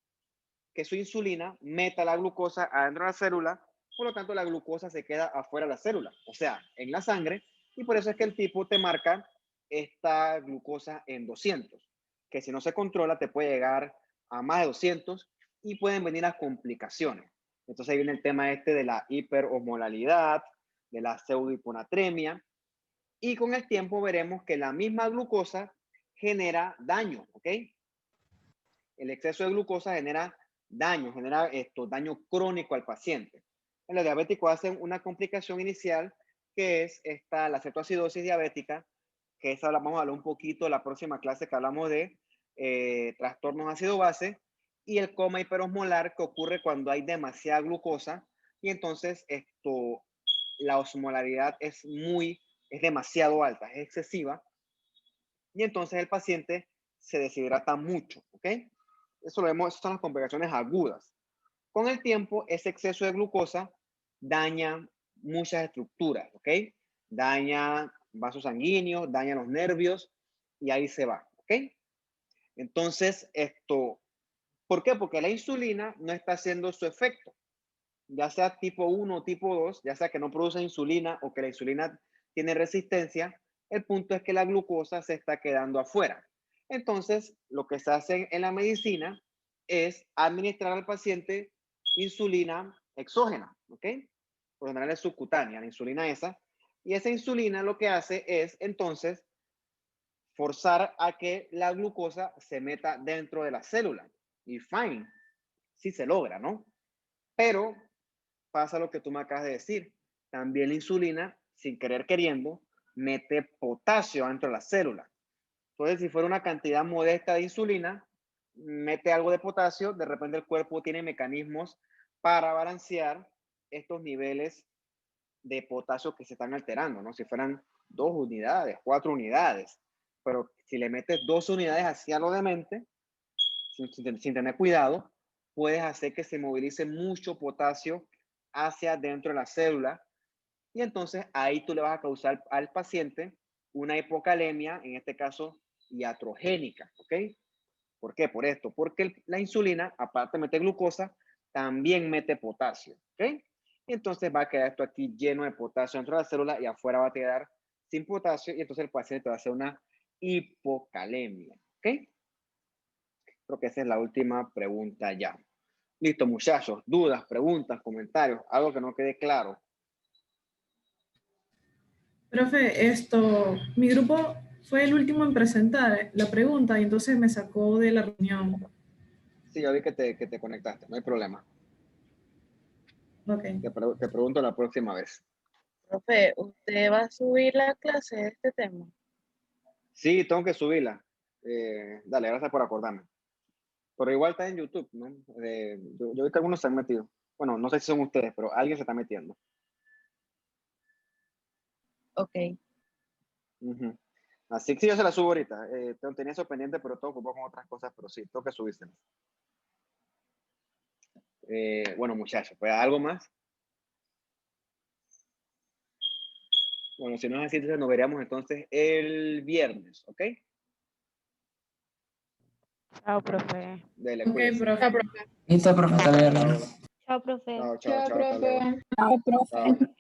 que su insulina meta la glucosa adentro de la célula, por lo tanto la glucosa se queda afuera de la célula, o sea, en la sangre, y por eso es que el tipo te marca esta glucosa en 200, que si no se controla te puede llegar a más de 200 y pueden venir las complicaciones. Entonces ahí viene el tema de la hiperosmolalidad, de la pseudohiponatremia, y con el tiempo veremos que la misma glucosa genera daño, ¿ok? El exceso de glucosa genera daño daño crónico al paciente. En los diabéticos hacen una complicación inicial que es la cetoacidosis diabética, que esa vamos a hablar un poquito en la próxima clase que hablamos de trastornos ácido-base, y el coma hiperosmolar que ocurre cuando hay demasiada glucosa y entonces la osmolaridad es demasiado alta, es excesiva, y entonces el paciente se deshidrata mucho, ¿ok? Eso lo vemos, esas son las complicaciones agudas. Con el tiempo, ese exceso de glucosa daña muchas estructuras, ¿ok? Daña vasos sanguíneos, daña los nervios y ahí se va, ¿ok? Entonces, ¿por qué? Porque la insulina no está haciendo su efecto, ya sea tipo 1 o tipo 2, ya sea que no produce insulina o que la insulina tiene resistencia, el punto es que la glucosa se está quedando afuera. Entonces, lo que se hace en la medicina es administrar al paciente insulina exógena, ¿ok? Por lo general es subcutánea, la insulina esa. Y esa insulina lo que hace es, entonces, forzar a que la glucosa se meta dentro de la célula. Y fine, sí se logra, ¿no? Pero pasa lo que tú me acabas de decir. También la insulina, sin querer queriendo, mete potasio dentro de la célula. Entonces, si fuera una cantidad modesta de insulina, mete algo de potasio, de repente el cuerpo tiene mecanismos para balancear estos niveles de potasio que se están alterando, ¿no? Si fueran 2 unidades, 4 unidades, pero si le metes 2 unidades hacia lo demente, sin tener cuidado, puedes hacer que se movilice mucho potasio hacia dentro de la célula y entonces ahí tú le vas a causar al paciente una hipocalemia, en este caso iatrogénica, ¿ok? ¿Por qué? Por esto, porque la insulina, aparte de meter glucosa, también mete potasio, ¿ok? Y entonces va a quedar esto aquí lleno de potasio dentro de la célula y afuera va a quedar sin potasio y entonces el paciente va a hacer una hipocalemia, ¿ok? Creo que esa es la última pregunta ya. Listo, muchachos. Dudas, preguntas, comentarios, algo que no quede claro. Profe, mi grupo fue el último en presentar la pregunta y entonces me sacó de la reunión. Sí, ya vi que te conectaste, no hay problema. Ok. Te pregunto la próxima vez. Profe, ¿usted va a subir la clase de este tema? Sí, tengo que subirla. Dale, gracias por acordarme. Pero igual está en YouTube, ¿no? Yo vi que algunos se han metido. Bueno, no sé si son ustedes, pero alguien se está metiendo. Ok. Así que sí, yo se la subo ahorita. Tenía eso pendiente, pero todo ocupado con otras cosas, pero sí, tengo que subírselas. Bueno, muchachos, pues algo más. Bueno, si no es así, entonces nos veríamos entonces el viernes, ¿ok? Chao, profe. Dale, Ok, cuídese. profe. Listo, profe, hasta luego. Chao, profe. Chao, chao, chao, hasta luego. Chao, profe. Chao.